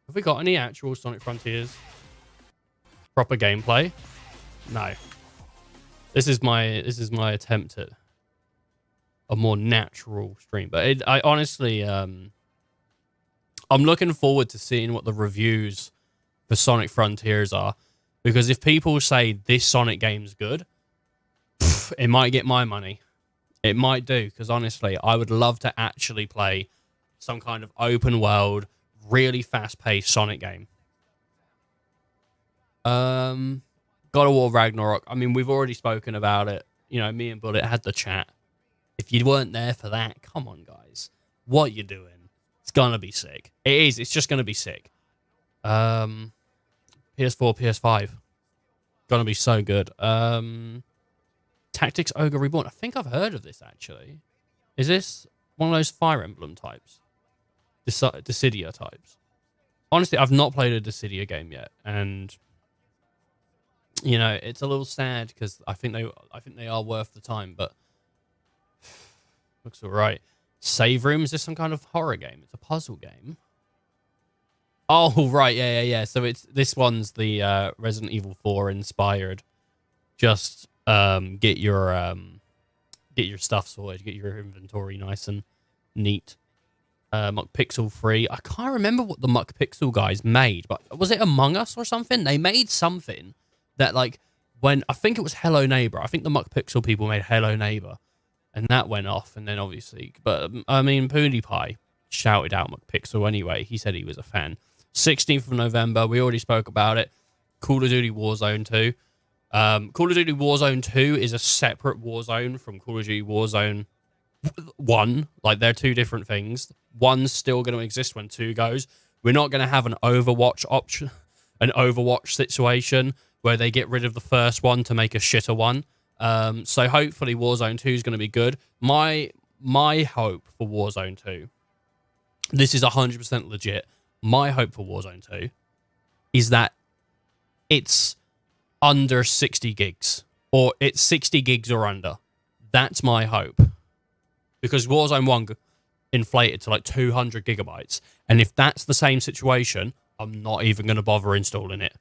S1: Have we got any actual Sonic Frontiers? Proper gameplay? No. This is my attempt at a more natural stream. But I honestly... I'm looking forward to seeing what the reviews for Sonic Frontiers are, because if people say this Sonic game's good, it might get my money. It might do, because honestly, I would love to actually play some kind of open world, really fast-paced Sonic game. God of War Ragnarok. I mean, we've already spoken about it. You know, me and Bullet had the chat. If you weren't there for that, come on, guys. What you doing? It's gonna be sick. It is. It's just gonna be sick. PS4, PS5. Gonna be so good. Tactics Ogre Reborn. I think I've heard of this, actually. Is this one of those Fire Emblem types? Dissidia types? Honestly, I've not played a Dissidia game yet, and you know, it's a little sad because I think they are worth the time, but looks alright. Save Room, is this some kind of horror game? It's a puzzle game. Oh, right, yeah. So this one's the Resident Evil 4 inspired. Just get your stuff sorted, get your inventory nice and neat. Muck Pixel 3. I can't remember what the Muck Pixel guys made, but was it Among Us or something? They made something that, like, when I think it was Hello Neighbor. I think the Muck Pixel people made Hello Neighbor, and that went off. And then obviously, but I mean, PewDiePie shouted out Muck Pixel anyway. He said he was a fan. 16th of November. We already spoke about it. Call of Duty Warzone 2. Call of Duty Warzone 2 is a separate Warzone from Call of Duty Warzone 1. Like, they're two different things. One's still going to exist when 2 goes. We're not going to have an Overwatch option, an Overwatch situation where they get rid of the first one to make a shitter one. So hopefully Warzone 2 is going to be good. My hope for Warzone 2, this is 100% legit. My hope for Warzone 2 is that it's under 60 gigs, or it's 60 gigs or under. That's my hope. Because Warzone 1 inflated to like 200 gigabytes. And if that's the same situation, I'm not even going to bother installing it.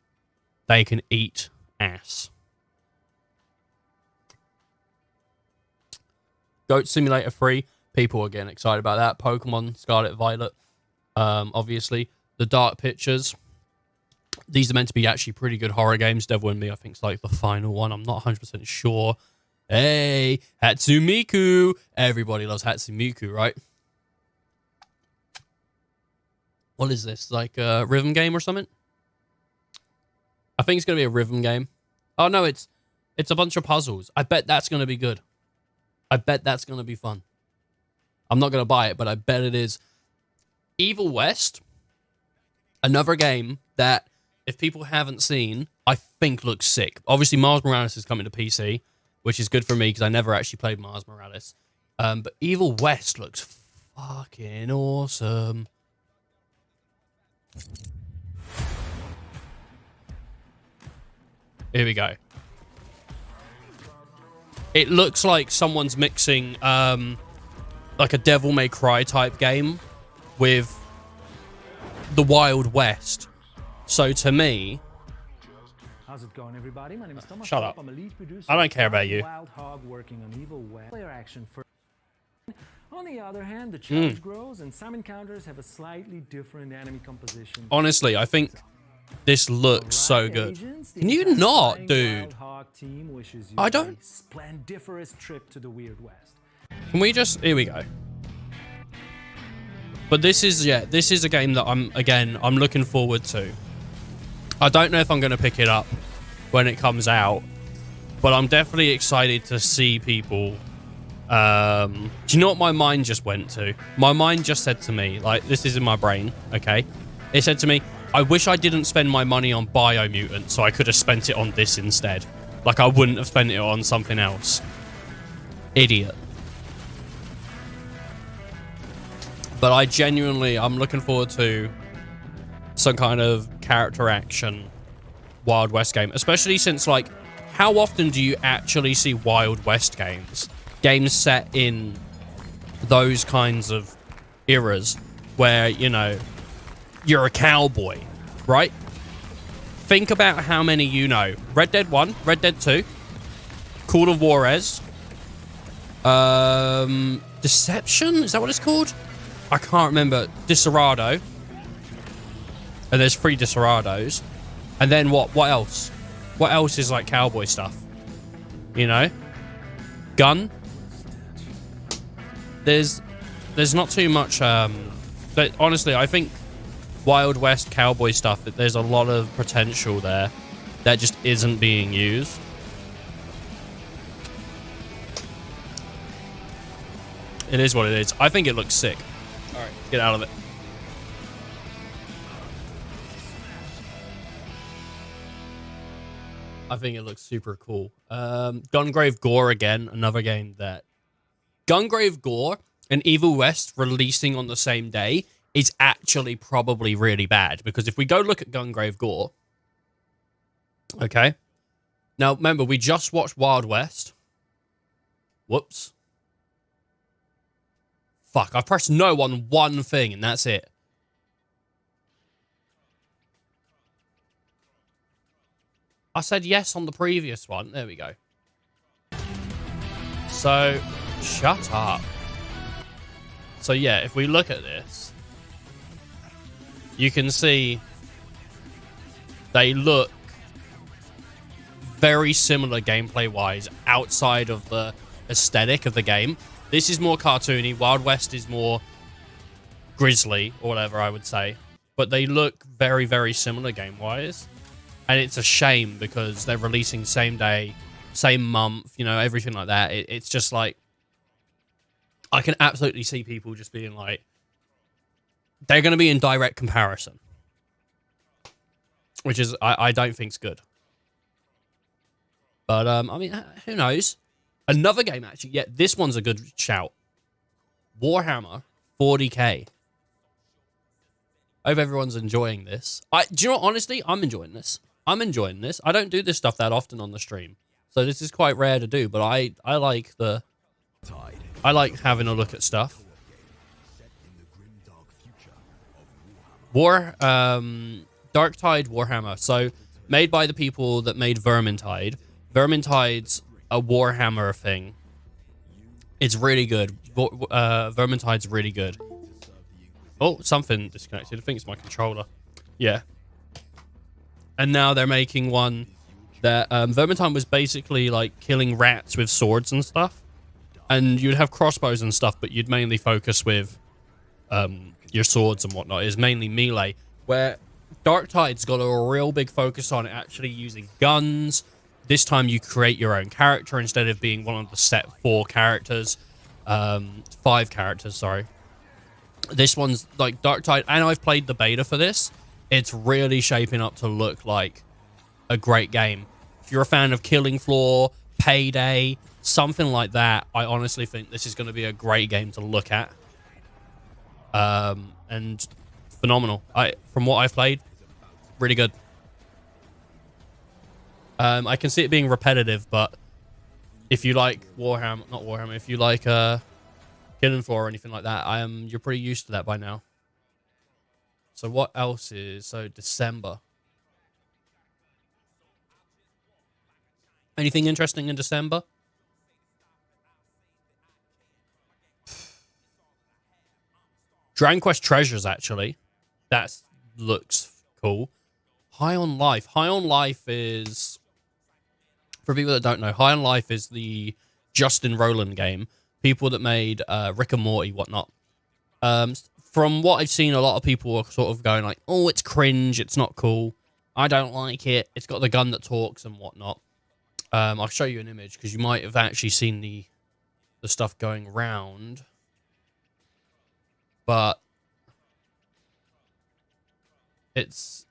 S1: They can eat ass. Goat Simulator 3. People are getting excited about that. Pokemon Scarlet Violet. Obviously. The Dark Pictures. These are meant to be actually pretty good horror games. Devil in Me, I think, is like the final one. I'm not 100% sure. Hey, Hatsumiku. Everybody loves Hatsumiku, right? What is this? Like a rhythm game or something? I think it's going to be a rhythm game. Oh, no, it's a bunch of puzzles. I bet that's going to be good. I bet that's going to be fun. I'm not going to buy it, but I bet it is. Evil West. Another game that, if people haven't seen, I think looks sick. Obviously, Miles Morales is coming to PC, which is good for me because I never actually played Miles Morales. But Evil West looks fucking awesome. Here we go. It looks like someone's mixing like a Devil May Cry type game with the Wild West. So to me,
S8: how's it going, everybody? My name is Thomas.
S1: Shut up.
S8: I'm a lead producer.
S1: I don't care about you.
S8: Wild Hog working on Evil West player action for. On the other hand, the challenge grows, and some encounters have a slightly different enemy composition.
S1: Honestly, I think this looks so good. Can you not, dude? I don't.
S8: Splendiferous trip to the Weird West.
S1: Can we just? Here we go. But this is a game that I'm looking forward to. I don't know if I'm going to pick it up when it comes out, but I'm definitely excited to see people. Do you know what my mind just went to? My mind just said to me, like, this is in my brain, okay? It said to me, I wish I didn't spend my money on Biomutant, so I could have spent it on this instead. Like, I wouldn't have spent it on something else. Idiot. But I'm looking forward to some kind of character action Wild West game. Especially since, like, how often do you actually see Wild West games? Games set in those kinds of eras where, you know, you're a cowboy, right? Think about how many you know. Red Dead 1, Red Dead 2, Call of Juarez, Deception? Is that what it's called? I can't remember. Desperado. And there's 3 Desperados. And then what? What else? What else is like cowboy stuff? You know? Gun? there's not too much. But honestly, I think Wild West cowboy stuff, there's a lot of potential there that just isn't being used. It is what it is. I think it looks sick. All right, get out of it. I think it looks super cool. Gungrave Gore again, another game that Gungrave Gore and Evil West releasing on the same day is actually probably really bad, because if we go look at Gungrave Gore, okay. Now remember, we just watched Wild West. Whoops. Fuck, I pressed no on one thing and that's it. I said yes on the previous one. There we go. So, shut up. So yeah, if we look at this, you can see they look very similar gameplay-wise outside of the aesthetic of the game. This is more cartoony. Wild West is more grisly, or whatever I would say. But they look very, very similar game-wise. And it's a shame because they're releasing same day, same month, you know, everything like that. It's just like, I can absolutely see people just being like, they're going to be in direct comparison. Which is, I don't think's good. But, I mean, who knows? Another game, actually. Yeah, this one's a good shout. Warhammer 40k. I hope everyone's enjoying this. Do you know what? Honestly, I'm enjoying this. I'm enjoying this. I don't do this stuff that often on the stream. So this is quite rare to do, but I like having a look at stuff. Darktide Warhammer. So made by the people that made Vermintide. Vermintide's a Warhammer thing. It's really good. Vermintide's really good. Oh, something disconnected. I think it's my controller. Yeah. And now they're making one that Vermintide was basically like killing rats with swords and stuff. And you'd have crossbows and stuff, but you'd mainly focus with your swords and whatnot. It's mainly melee. Where Darktide's got a real big focus on actually using guns. This time you create your own character instead of being one of the set 5 characters, sorry. This one's like Darktide, and I've played the beta for this. It's really shaping up to look like a great game. If you're a fan of Killing Floor, Payday, something like that, I honestly think this is going to be a great game to look at. And phenomenal. From what I've played, really good. I can see it being repetitive, but if you like Warhammer, if you like Killing Floor or anything like that, you're pretty used to that by now. So what else is... So December. Anything interesting in December? Dragon Quest Treasures, actually. That looks cool. High on Life. High on Life is... For people that don't know, High on Life is the Justin Roiland game. People that made Rick and Morty, whatnot. From what I've seen, a lot of people are sort of going like, oh, it's cringe, it's not cool. I don't like it. It's got the gun that talks and whatnot. I'll show you an image because you might have actually seen the stuff going around. But it's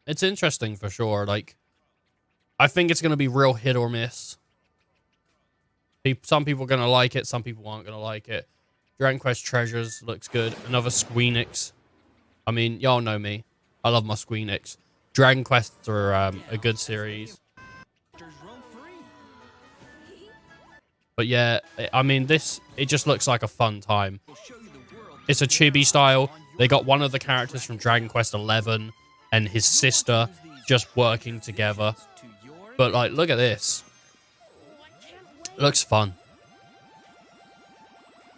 S1: interesting for sure. Like, I think it's going to be real hit or miss. Some people are going to like it. Some people aren't going to like it. Dragon Quest Treasures looks good. Another Squeenix. I mean, y'all know me. I love my Squeenix. Dragon Quests are a good series. But yeah, I mean, it just looks like a fun time. It's a chibi style. They got one of the characters from Dragon Quest 11 and his sister just working together. But like, look at this. It looks fun.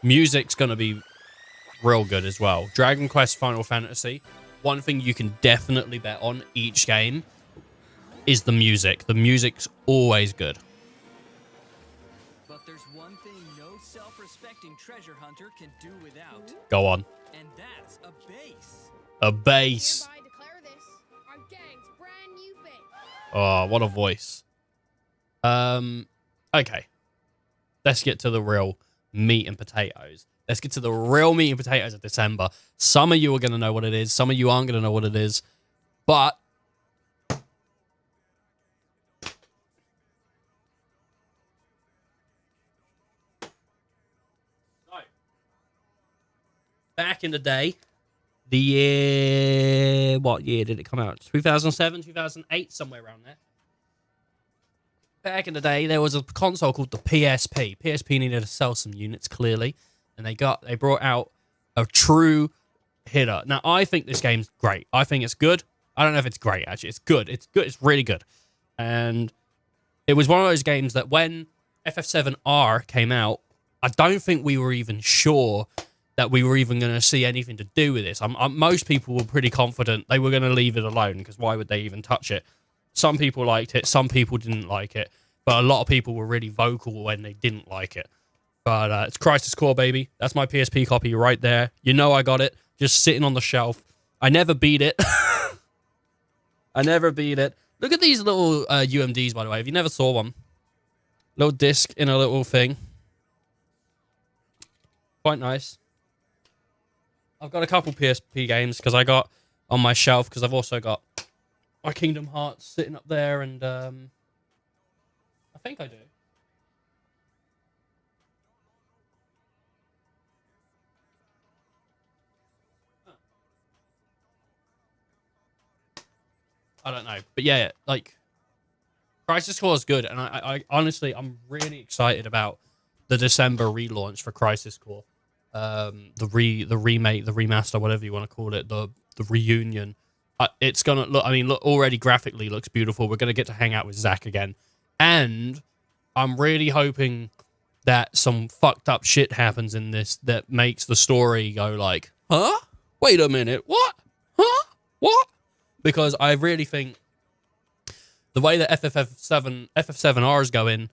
S1: Music's going to be real good as well. Dragon Quest Final Fantasy. One thing you can definitely bet on each game is the music. The music's always good.
S6: But there's one thing no self-respecting treasure hunter can do without.
S1: Go on.
S6: And that's a base.
S1: A base.
S10: Hereby declare this our gang's brand new base.
S1: Oh, what a voice. Okay. Let's get to the real meat and potatoes. Let's get to the real meat and potatoes of December. Some of you are going to know what it is. Some of you aren't going to know what it is. But back in the day, the year... What year did it come out? 2007, 2008, somewhere around there. Back in the day, there was a console called the PSP. PSP needed to sell some units, clearly. And they brought out a true hitter. Now, I think this game's great. I think it's good. I don't know if it's great, actually. It's good. It's good. It's really good. And it was one of those games that when FF7R came out, I don't think we were even sure that we were even going to see anything to do with this. Most people were pretty confident they were going to leave it alone, because why would they even touch it? Some people liked it. Some people didn't like it. But a lot of people were really vocal when they didn't like it. But it's Crisis Core, baby. That's my PSP copy right there. You know I got it. Just sitting on the shelf. I never beat it. I never beat it. Look at these little UMDs, by the way. If you never saw one. Little disc in a little thing. Quite nice. I've got a couple PSP games because I got on my shelf, because I've also got my Kingdom Hearts sitting up there, and I think I do. I don't know. But yeah, like, Crisis Core is good, and I honestly, I'm really excited about the December relaunch for Crisis Core. The remake, the remaster, whatever you want to call it, the reunion. It's gonna look, I mean, look, already graphically looks beautiful. We're gonna get to hang out with Zack again. And I'm really hoping that some fucked up shit happens in this that makes the story go like, huh? Wait a minute, what? Huh? What? Because I really think the way that FF7R is going,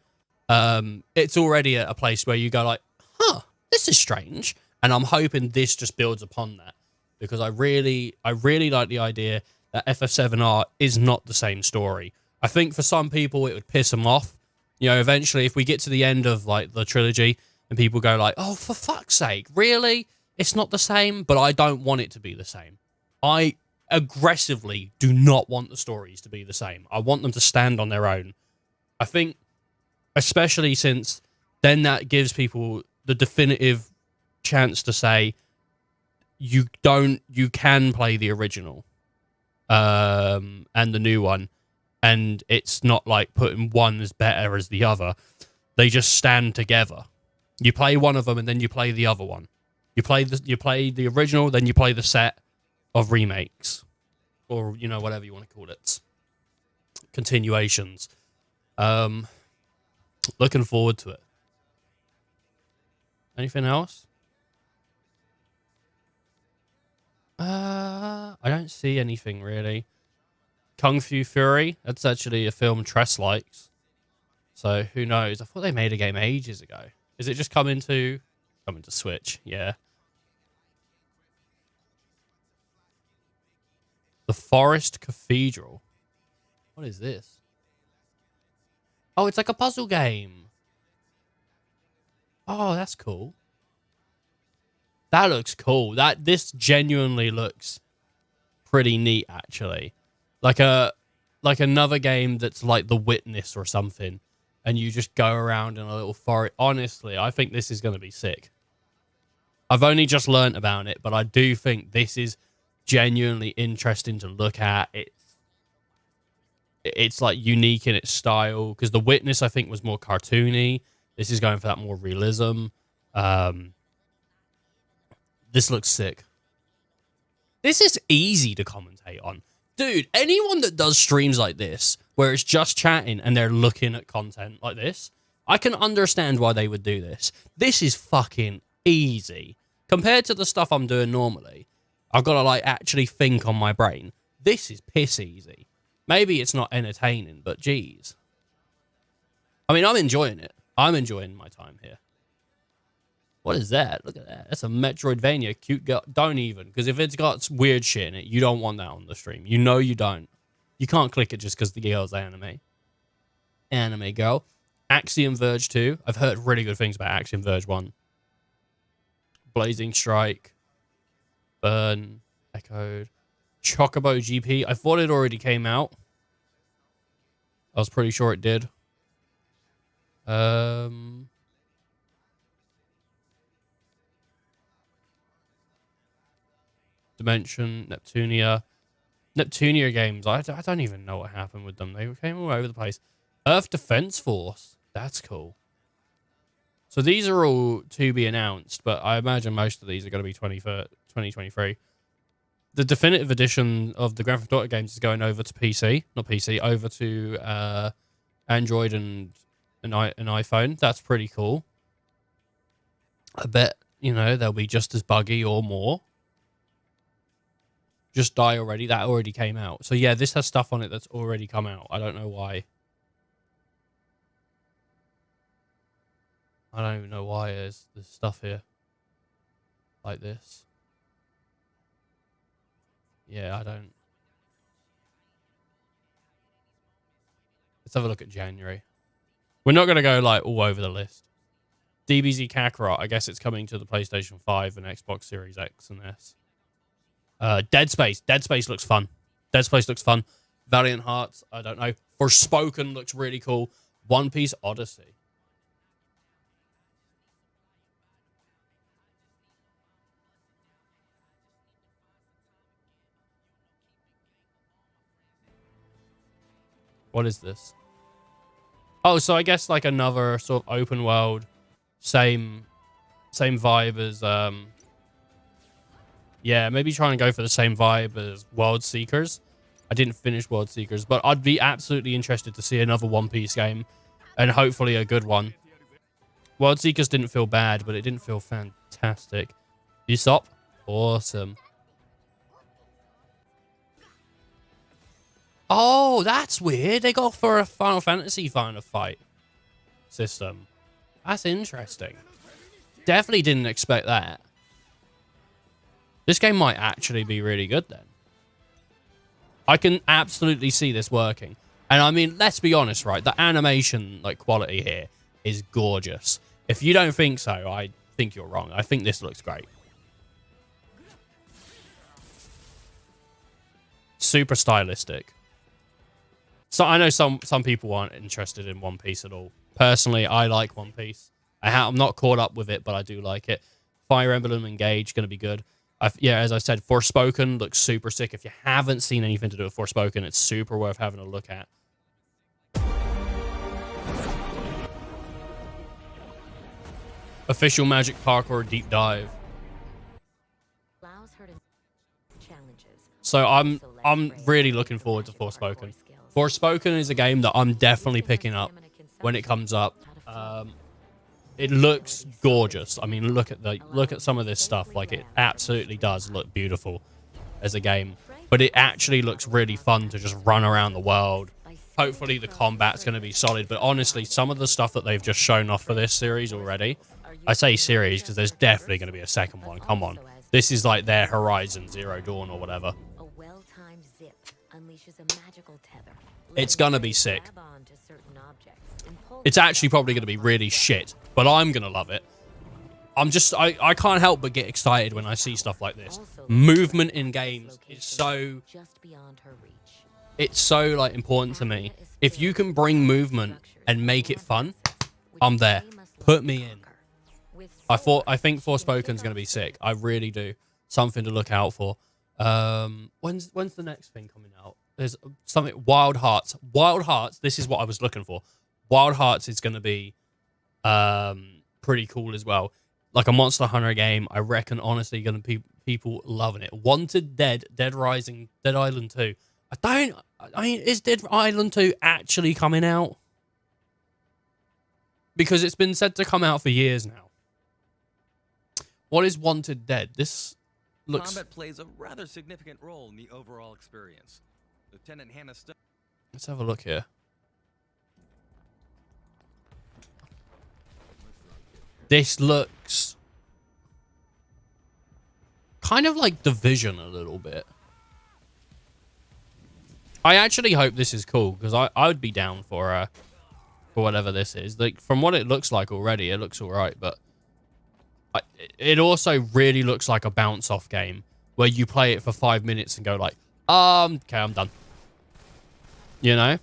S1: it's already at a place where you go like, huh, this is strange. And I'm hoping this just builds upon that. Because I really like the idea that FF7R is not the same story. I think for some people it would piss them off. You know, eventually if we get to the end of like the trilogy and people go like, oh, for fuck's sake, really? It's not the same? But I don't want it to be the same. I aggressively do not want the stories to be the same. I want them to stand on their own. I think, especially since then that gives people the definitive chance to say, you can play the original and the new one, and it's not like putting one as better as the other. They just stand together. You play one of them and then you play the other one. You play the original, then you play the set of remakes, or you know, whatever you want to call it, continuations. Looking forward to it. Anything else? I don't see anything really. Kung Fu Fury, that's actually a film Tress likes. So who knows? I thought they made a game ages ago. Is it just coming to Switch? Yeah. The Forest Cathedral. What is this? Oh, it's like a puzzle game. Oh, that's cool. That looks cool. This genuinely looks pretty neat, actually. Like another game that's like The Witness or something, and you just go around in a little forest. Honestly, I think this is going to be sick. I've only just learnt about it, but I do think this is genuinely interesting to look at. It's like unique in its style, because The Witness I think was more cartoony. This is going for that more realism. This looks sick. This is easy to commentate on. Dude, anyone that does streams like this, where it's just chatting and they're looking at content like this, I can understand why they would do this. This is fucking easy. Compared to the stuff I'm doing normally, I've got to like actually think on my brain. This is piss easy. Maybe it's not entertaining, but geez. I mean, I'm enjoying it. I'm enjoying my time here. What is that? Look at that. That's a Metroidvania. Cute girl. Don't even. Because if it's got weird shit in it, you don't want that on the stream. You know you don't. You can't click it just because the girl's anime. Anime girl. Axiom Verge 2. I've heard really good things about Axiom Verge 1. Blazing Strike. Burn. Echoed. Chocobo GP. I thought it already came out. I was pretty sure it did. Dimension, Neptunia. Neptunia games. I don't even know what happened with them. They came all over the place. Earth Defense Force. That's cool. So these are all to be announced, but I imagine most of these are going to be 2023. The definitive edition of the Grand Theft Auto games is going over to PC. Not PC, over to Android and an iPhone. That's pretty cool. I bet, you know, they'll be just as buggy or more. Just Die already. That already came out. So yeah, this has stuff on it that's already come out. I don't know why. I don't even know why there's stuff here. Like this. Yeah, I don't. Let's have a look at January. We're not going to go like all over the list. DBZ Kakarot. I guess it's coming to the PlayStation 5 and Xbox Series X and S. Dead Space. Dead Space looks fun. Dead Space looks fun. Valiant Hearts. I don't know. Forspoken looks really cool. One Piece Odyssey. What is this? Oh, so I guess like another sort of open world, same vibe as yeah, maybe try and go for the same vibe as World Seekers. I didn't finish World Seekers, but I'd be absolutely interested to see another One Piece game, and hopefully a good one. World Seekers didn't feel bad, but it didn't feel fantastic. Usopp, awesome. Oh, that's weird. They got for a Final Fantasy kind of fight system. That's interesting. Definitely didn't expect that. This game might actually be really good then. I can absolutely see this working. And I mean, let's be honest, right? The animation like quality here is gorgeous. If you don't think so, I think you're wrong. I think this looks great. Super stylistic. So I know some people aren't interested in One Piece at all. Personally, I like One Piece. I'm not caught up with it, but I do like it. Fire Emblem Engage, going to be good. Yeah, as I said, Forspoken looks super sick. If you haven't seen anything to do with Forspoken, it's super worth having a look at. Official Magic Parkour Deep Dive. So I'm really looking forward to Forspoken. Forspoken is a game that I'm definitely picking up when it comes up. It looks gorgeous. I mean, look at some of this stuff. Like, it absolutely does look beautiful as a game. But it actually looks really fun to just run around the world. Hopefully the combat's going to be solid. But honestly, some of the stuff that they've just shown off for this series already, I say series because there's definitely going to be a second one. Come on. This is like their Horizon Zero Dawn or whatever. It's going to be sick. It's actually probably going to be really shit, but I'm going to love it. I can't help but get excited when I see stuff like this. Movement in games is so... It's so, like, important to me. If you can bring movement and make it fun, I'm there. Put me in. I think Forspoken's going to be sick. I really do. Something to look out for. When's the next thing coming out? There's something... Wild Hearts. Wild Hearts, this is what I was looking for. Wild Hearts is going to be pretty cool as well. Like a Monster Hunter game, I reckon, honestly, going to be people loving it. Wanted Dead, Dead Rising, Dead Island 2. I mean, is Dead Island 2 actually coming out? Because it's been said to come out for years now. What is Wanted Dead? This looks...
S11: Combat plays a rather significant role in the overall experience. Lieutenant Hannah Stone...
S1: Let's have a look here. This looks kind of like Division a little bit. I actually hope this is cool because I would be down for whatever this is. Like from what it looks like already, it looks all right, but it also really looks like a bounce off game where you play it for 5 minutes and go like, okay, I'm done. You know?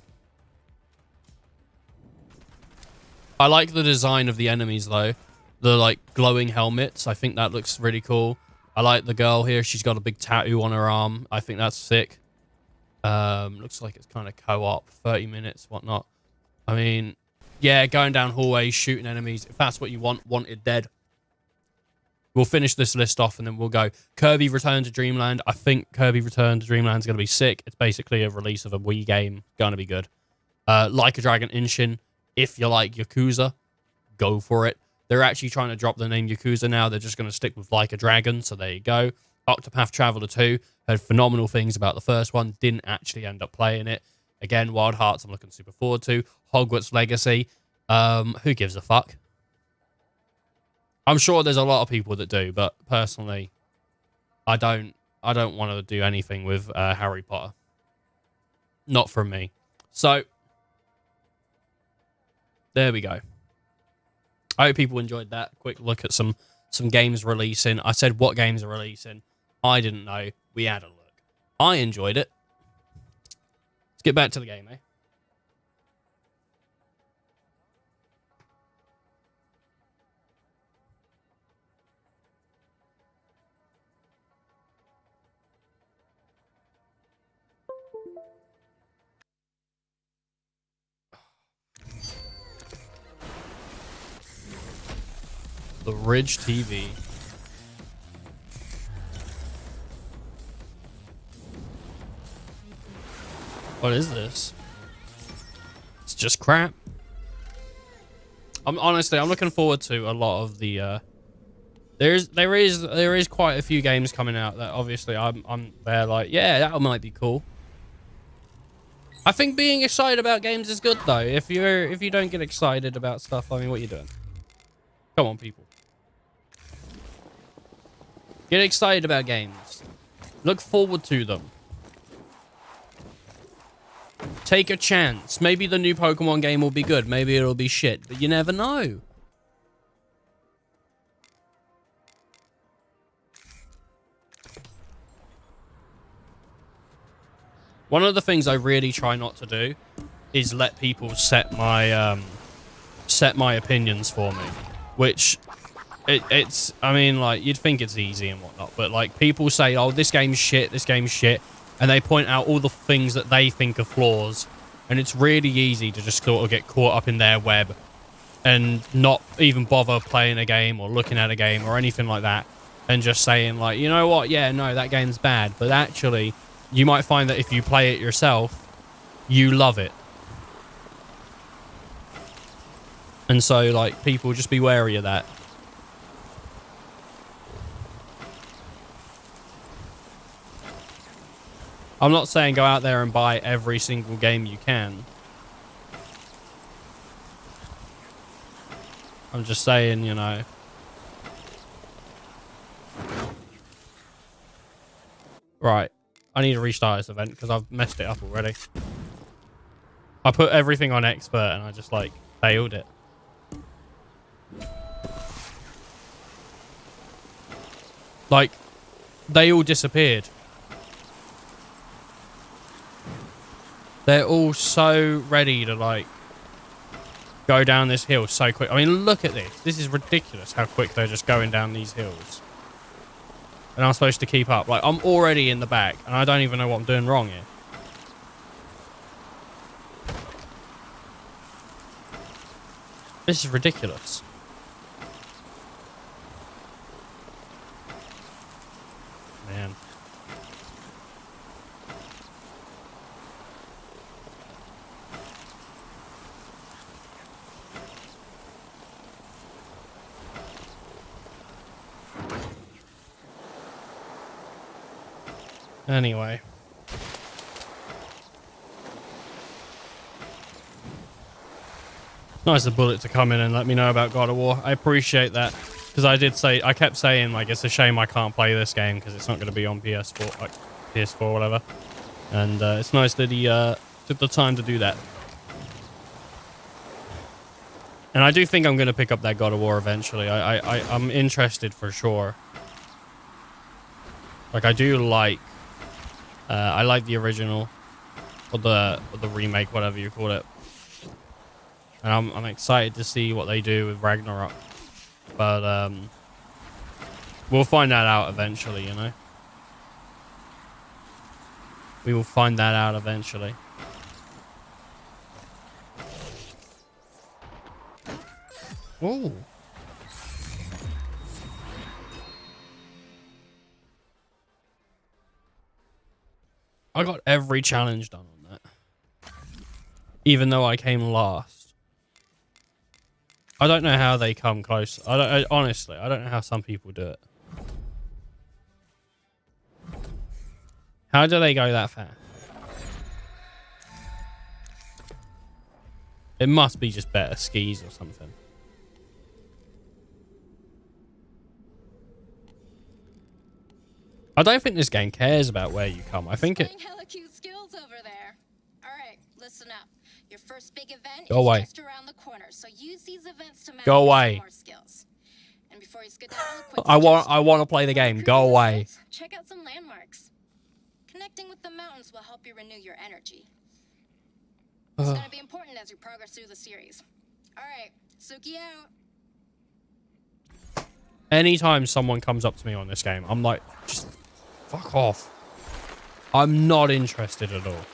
S1: I like the design of the enemies though. The like glowing helmets. I think that looks really cool. I like the girl here. She's got a big tattoo on her arm. I think that's sick. Looks like it's kind of co-op, 30 minutes, whatnot. I mean, yeah, going down hallways, shooting enemies. If that's what you want, wanted dead. We'll finish this list off and then we'll go Kirby Return to Dreamland. I think Kirby Return to Dreamland is going to be sick. It's basically a release of a Wii game. Going to be good. Like a Dragon Inshin. If you like Yakuza, go for it. They're actually trying to drop the name Yakuza now. They're just going to stick with Like a Dragon. So there you go. Octopath Traveler 2. Heard phenomenal things about the first one. Didn't actually end up playing it. Again, Wild Hearts I'm looking super forward to. Hogwarts Legacy. Who gives a fuck? I'm sure there's a lot of people that do, but personally, I don't want to do anything with Harry Potter. Not from me. So, there we go. I hope people enjoyed that. Quick look at some games releasing. I said what games are releasing. I didn't know. We had a look. I enjoyed it. Let's get back to the game, eh? The Ridge TV. What is this? It's just crap. I'm looking forward to a lot of the there is quite a few games coming out that obviously I'm there like, yeah, that might be cool. I think being excited about games is good though. If you don't get excited about stuff, I mean, what are you doing? Come on, people. Get excited about games. Look forward to them. Take a chance. Maybe the new Pokemon game will be good. Maybe it'll be shit. But you never know. One of the things I really try not to do is let people set my opinions for me. Which... It's, I mean, like, you'd think it's easy and whatnot, but, like, people say, oh, this game's shit, and they point out all the things that they think are flaws, and it's really easy to just sort of get caught up in their web and not even bother playing a game or looking at a game or anything like that, and just saying, like, you know what, yeah, no, that game's bad, but actually, you might find that if you play it yourself, you love it. And so, like, people just be wary of that. I'm not saying go out there and buy every single game you can. I'm just saying, you know. Right. I need to restart this event because I've messed it up already. I put everything on expert and I just, like, failed it. Like, they all disappeared. They're all so ready to, like, go down this hill so quick. I mean, look at this. This is ridiculous how quick they're just going down these hills. And I'm supposed to keep up. Like, I'm already in the back, and I don't even know what I'm doing wrong here. This is ridiculous. Man. Anyway. Nice of Bullet to come in and let me know about God of War. I appreciate that. Because I kept saying, like, it's a shame I can't play this game because it's not going to be on PS4, like PS4 or whatever. And it's nice that he took the time to do that. And I do think I'm going to pick up that God of War eventually. I'm interested for sure. Like, I do like... I like the original. Or the remake, whatever you call it. And I'm excited to see what they do with Ragnarok. But, we'll find that out eventually, you know? We will find that out eventually. Ooh. I got every challenge done on that. Even though I came last. I don't know how they come close. Honestly, I don't know how some people do it. How do they go that fast? It must be just better skis or something. I don't think this game cares about where you come. I think it...
S2: Hella cute skills over there. All right, listen up. Your first big event
S1: Go away.
S2: is just around the corner, so use these events to master
S1: Go away.
S2: more skills. And before you skedaddle, a quick
S1: I
S2: suggestion.
S1: want to play the game. Go away.
S2: Check out some landmarks. Connecting with the mountains will help you renew your energy. It's gonna be important as you progress through the series. All right, Suki out.
S1: Anytime someone comes up to me on this game, I'm like, just fuck off. I'm not interested at all.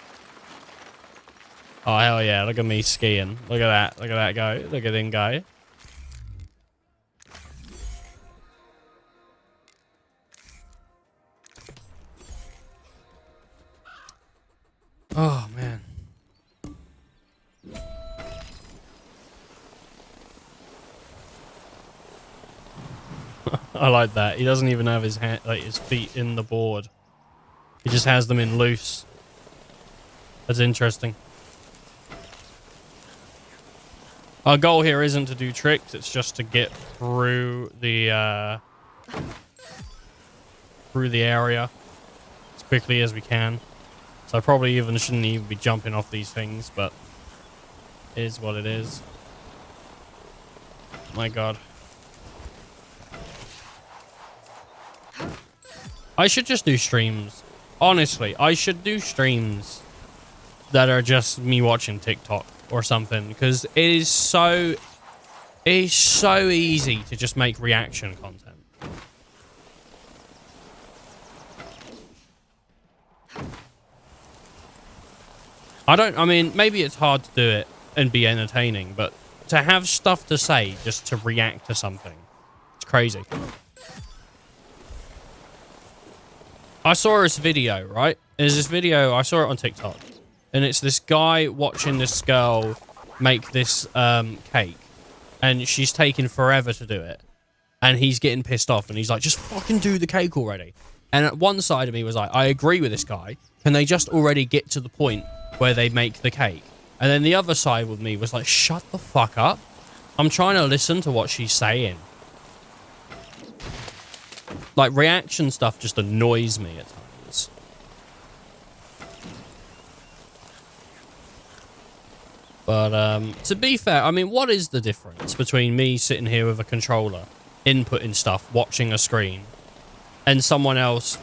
S1: Oh, hell yeah. Look at me skiing. Look at that. Look at that go. Look at him go. Oh, man. I like that. He doesn't even have his hand, like his feet in the board. He just has them in loose. That's interesting. Our goal here isn't to do tricks. It's just to get through the area as quickly as we can. So I probably even shouldn't even be jumping off these things, but it is what it is. My God. I should just do streams. Honestly, I should do streams that are just me watching TikTok or something, because it is so easy to just make reaction content. I mean, maybe it's hard to do it and be entertaining, but to have stuff to say just to react to something, it's crazy. I saw this video, right? There's this video, I saw it on TikTok. And it's this guy watching this girl make this cake. And she's taking forever to do it. And he's getting pissed off. And he's like, just fucking do the cake already. And at one side of me was like, I agree with this guy. Can they just already get to the point where they make the cake? And then the other side with me was like, shut the fuck up. I'm trying to listen to what she's saying. Like, reaction stuff just annoys me at times. But, to be fair, I mean, what is the difference between me sitting here with a controller, inputting stuff, watching a screen, and someone else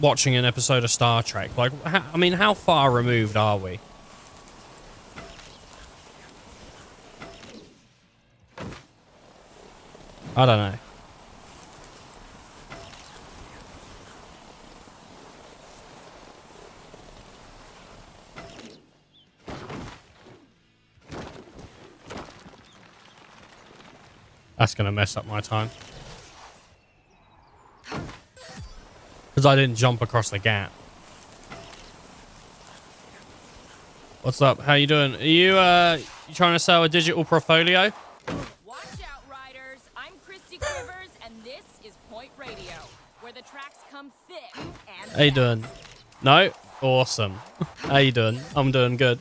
S1: watching an episode of Star Trek? Like, I mean, how far removed are we? I don't know. That's going to mess up my time. Because I didn't jump across the gap. What's up? How you doing? Are you trying to sell a digital portfolio?
S12: Watch out, riders. I'm Christy Quivers, and this is Point Radio, where the tracks come thick and
S1: How you doing? No? Awesome. How you doing? I'm doing good.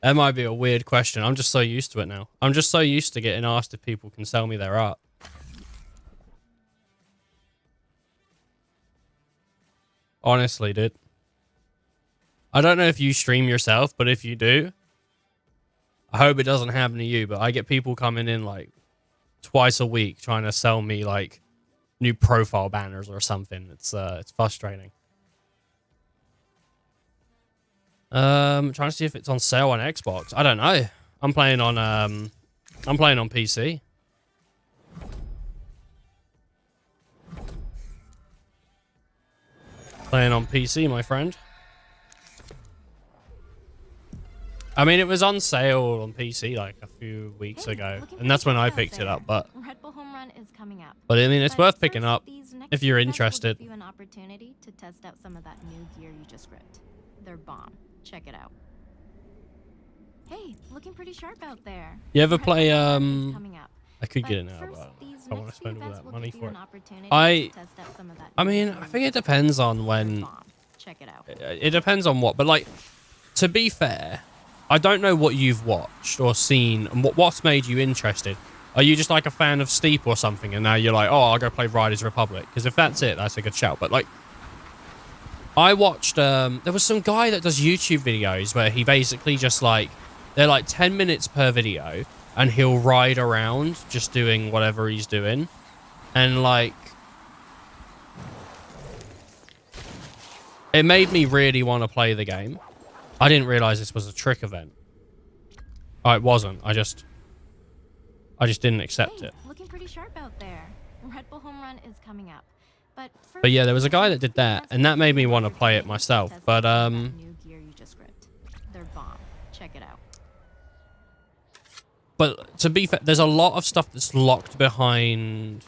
S1: That might be a weird question. I'm just so used to it now. I'm just so used to getting asked if people can sell me their art. Honestly, dude. I don't know if you stream yourself, but if you do, I hope it doesn't happen to you. But I get people coming in like twice a week trying to sell me like new profile banners or something. It's frustrating. Trying to see if it's on sale on Xbox. I don't know. I'm playing on PC. Playing on PC, my friend. I mean, it was on sale on PC like a few weeks ago, and that's when I picked it up. But
S2: Red Bull Home Run is coming up.
S1: I mean, it's
S2: But
S1: worth picking
S2: first,
S1: up
S2: these next
S1: if you're
S2: few events will
S1: interested.
S2: give you an opportunity to test out some of that new gear you just ripped. They're bomb. Check it out. Hey, looking pretty sharp out there.
S1: You ever
S2: Red
S1: play
S2: Bull Home Run is coming up.
S1: I could
S2: But
S1: get it now,
S2: first,
S1: but
S2: these
S1: I want to
S2: next few
S1: spend all
S2: events
S1: that
S2: will
S1: money
S2: give
S1: for
S2: you
S1: it.
S2: an opportunity
S1: I
S2: to test out some of that
S1: I
S2: new
S1: mean,
S2: gear
S1: I
S2: you
S1: think it
S2: just
S1: depends on
S2: ripped.
S1: when.
S2: They're bomb. Check it out.
S1: It depends on what, but like, to be fair, I don't know what you've watched or seen and what's made you interested. Are you just like a fan of Steep or something, and now you're like, oh, I'll go play Riders Republic? Because if that's it, that's a good shout. But like, I watched, there was some guy that does YouTube videos where he basically just like, they're like 10 minutes per video, and he'll ride around just doing whatever he's doing. And like, it made me really want to play the game. I didn't realize this was a trick event. Oh, it wasn't. I just didn't accept it.
S2: Looking pretty sharp out there. Red Bull Home Run is coming up. But
S1: But yeah, there was a guy that did that, and that made me want to play it myself. But
S2: new gear you just ripped. They're bomb. Check it out.
S1: but to be fair, there's a lot of stuff that's locked behind.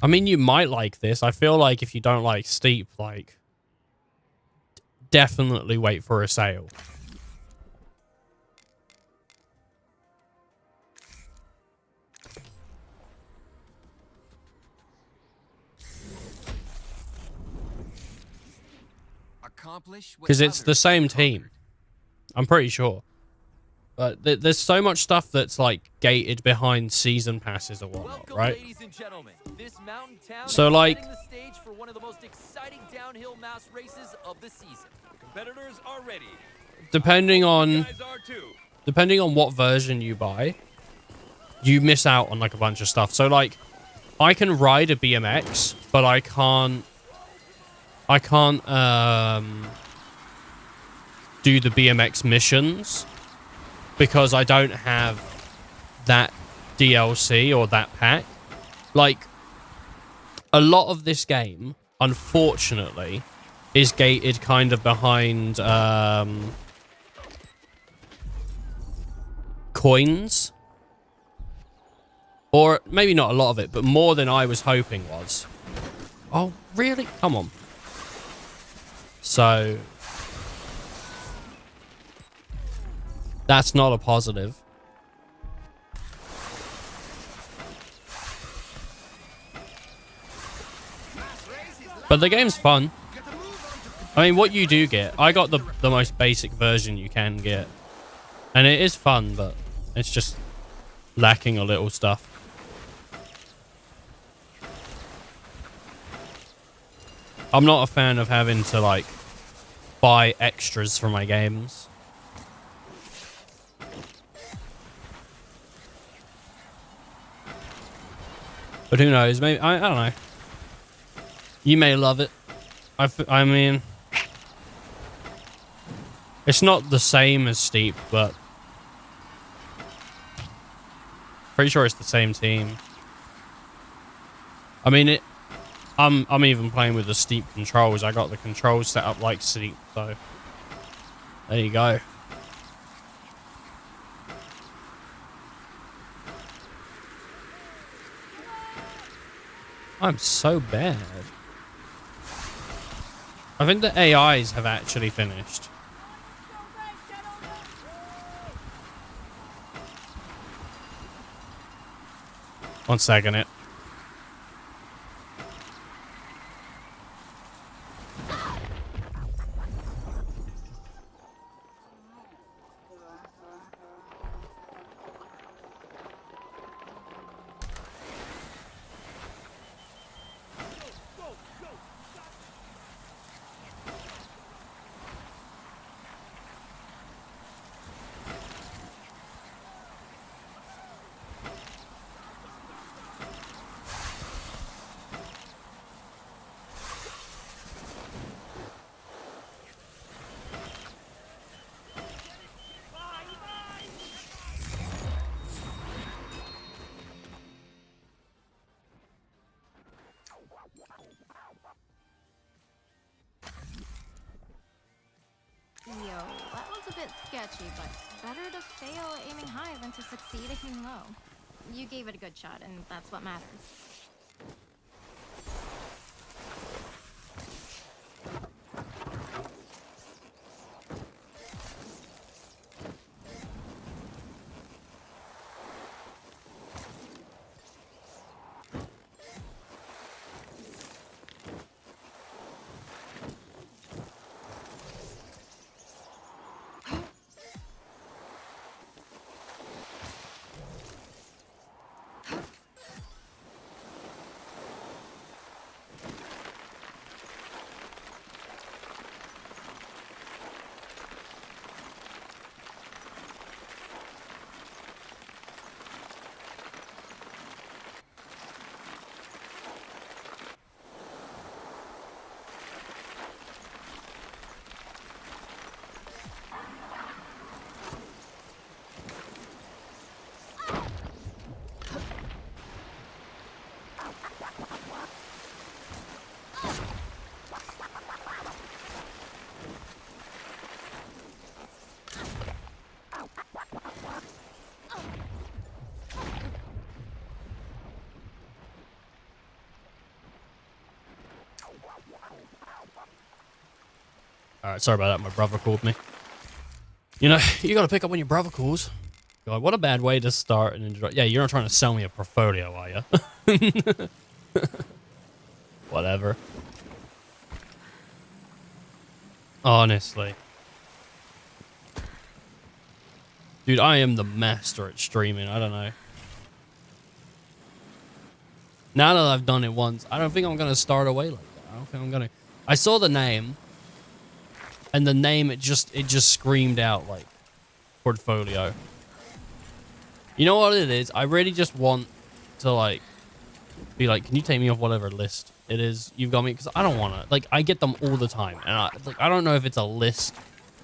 S1: I mean, you might like this. I feel like if you don't like Steep, like, definitely wait for a sale. Because it's the same team. I'm pretty sure. But there's so much stuff that's like gated behind season passes or whatnot, right?
S13: Ladies and gentlemen, this mountain town
S1: So,
S13: is
S1: like-
S13: setting the stage for one of the most exciting downhill mass races of the season.
S11: Competitors are ready.
S1: Depending on
S11: Guys are too.
S1: what version you buy, you miss out on like a bunch of stuff. So like, I can ride a BMX, but I can't do the BMX missions because I don't have that DLC or that pack. Like, a lot of this game, unfortunately, is gated kind of behind coins. Or maybe not a lot of it, but more than I was hoping was. Oh, really? Come on. So, that's not a positive. But the game's fun. I mean, what you do get, I got the most basic version you can get. And it is fun, but it's just lacking a little stuff. I'm not a fan of having to, like, buy extras for my games. But who knows? Maybe I don't know. You may love it. I mean, it's not the same as Steep, but pretty sure it's the same team. I mean, I'm even playing with the Steep controls. I got the controls set up like Steep, so there you go. I'm so bad. I think the AIs have actually finished. One second, it.
S2: Yo, that was a bit sketchy, but better to fail aiming high than to succeed aiming low. You gave it a good shot, and that's what matters.
S1: All right, sorry about that. My brother called me. You know, you got to pick up when your brother calls. God, what a bad way to start an introduction. Yeah, you're not trying to sell me a portfolio, are you? Whatever. Honestly. Dude, I am the master at streaming. I don't know. Now that I've done it once, I don't think I'm going to start away like that. I don't think I'm going to. I saw the name. And the name, it just screamed out, like, portfolio. You know what it is? I really just want to, like, be like, can you take me off whatever list it is you've got me? Because I don't want to. Like, I get them all the time. And I don't know if it's a list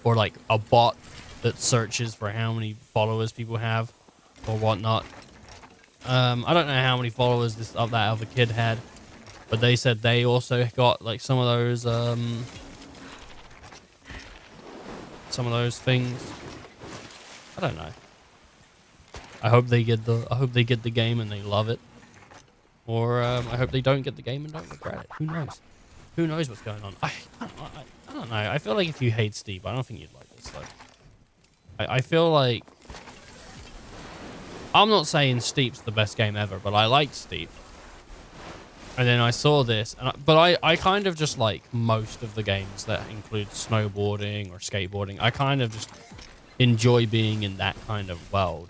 S1: or, like, a bot that searches for how many followers people have or whatnot. I don't know how many followers that other kid had. But they said they also got, like, some of those things. I don't know. I hope they get the game and they love it, or I hope they don't get the game and don't regret it. Who knows? Who knows what's going on? I don't know. I feel like if you hate Steep, I don't think you'd like this though. I feel like I'm not saying Steep's the best game ever, but I like Steep. And then I saw this, but I kind of just like most of the games that include snowboarding or skateboarding. I kind of just enjoy being in that kind of world.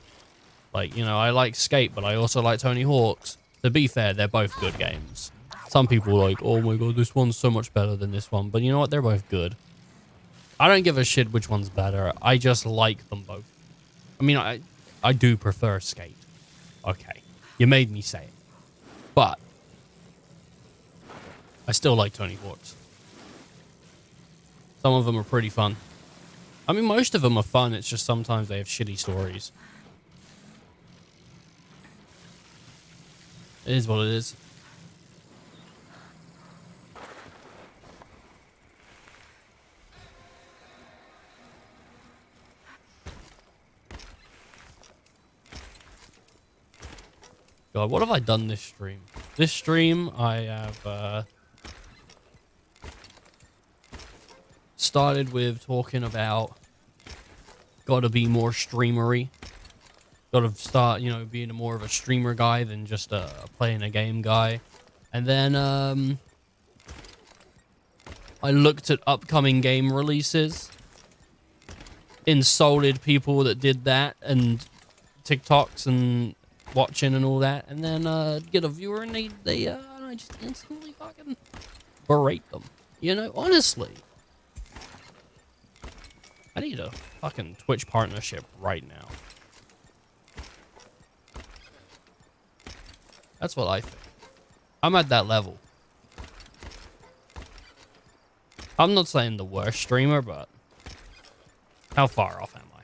S1: Like, you know, I like Skate, but I also like Tony Hawk's. To be fair, they're both good games. Some people are like, oh my god, this one's so much better than this one. But you know what? They're both good. I don't give a shit which one's better. I just like them both. I mean, I do prefer Skate. Okay. You made me say it. But I still like Tony Hawk's. Some of them are pretty fun. I mean, most of them are fun. It's just sometimes they have shitty stories. It is what it is. God, what have I done this stream? This stream, I have started with talking about gotta be more streamery. Gotta start, you know, being more of a streamer guy than just playing a game guy. And then I looked at upcoming game releases, insulted people that did that, and TikToks and watching and all that, and then get a viewer and I just instantly fucking berate them. You know, honestly. I need a fucking Twitch partnership right now. That's what I think. I'm at that level. I'm not saying the worst streamer, but how far off am I?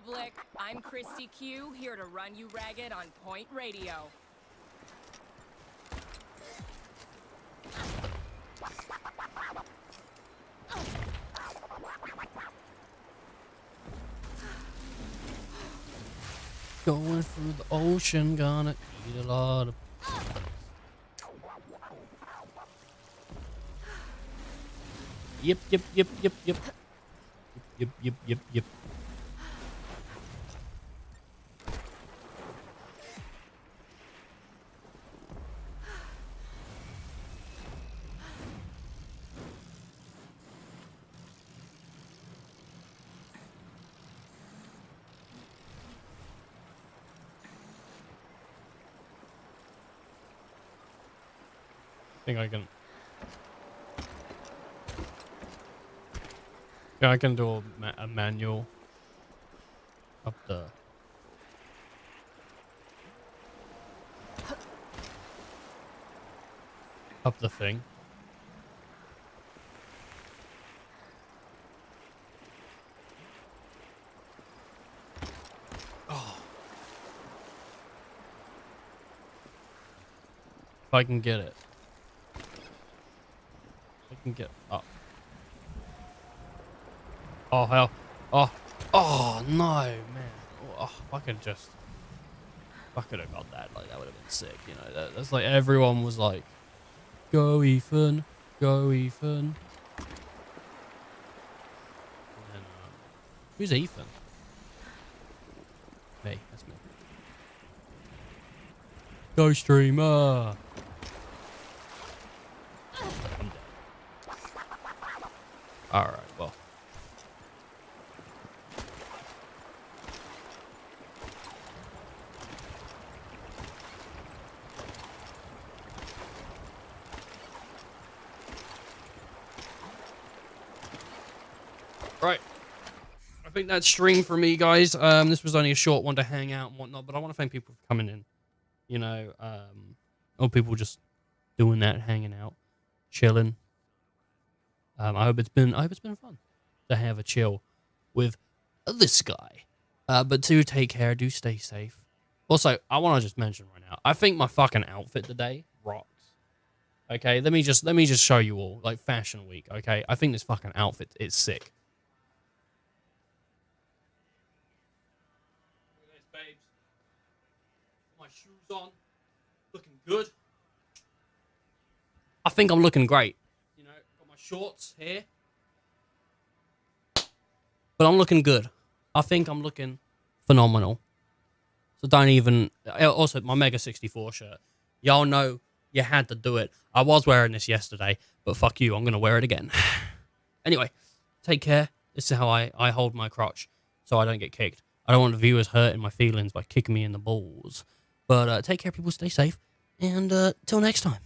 S12: public. I'm Christy Q, here to run you ragged on Point Radio.
S1: Going through the ocean, gonna eat a lot of... Yep. Yep. I think I can... Yeah, I can do a manual up the... up the thing. Oh. If I can get it. I can get up. Oh, hell. Oh, no, man. Oh, if I could just... If I could have got that, like, that would have been sick, you know. That's like, everyone was like, go, Ethan. Go, Ethan. And then, who's Ethan? Me. That's me. Go, streamer. I'm dead. Alright, well. Right. I think that's stream for me, guys. This was only a short one to hang out and whatnot, but I want to thank people for coming in. You know, or people just doing that, hanging out, chilling. I hope it's been fun to have a chill with this guy. But do take care, do stay safe. Also, I want to just mention right now, I think my fucking outfit today rocks. Okay, let me just show you all, like, Fashion Week. Okay, I think this fucking outfit is sick. Look at this, babes. My shoes on, looking good. I think I'm looking great. You know, got my shorts here. But I'm looking good. I think I'm looking phenomenal. So don't even... Also, my Mega 64 shirt. Y'all know you had to do it. I was wearing this yesterday, but fuck you, I'm going to wear it again. Anyway, take care. This is how I hold my crotch so I don't get kicked. I don't want the viewers hurting my feelings by kicking me in the balls. But take care, people. Stay safe. And till next time.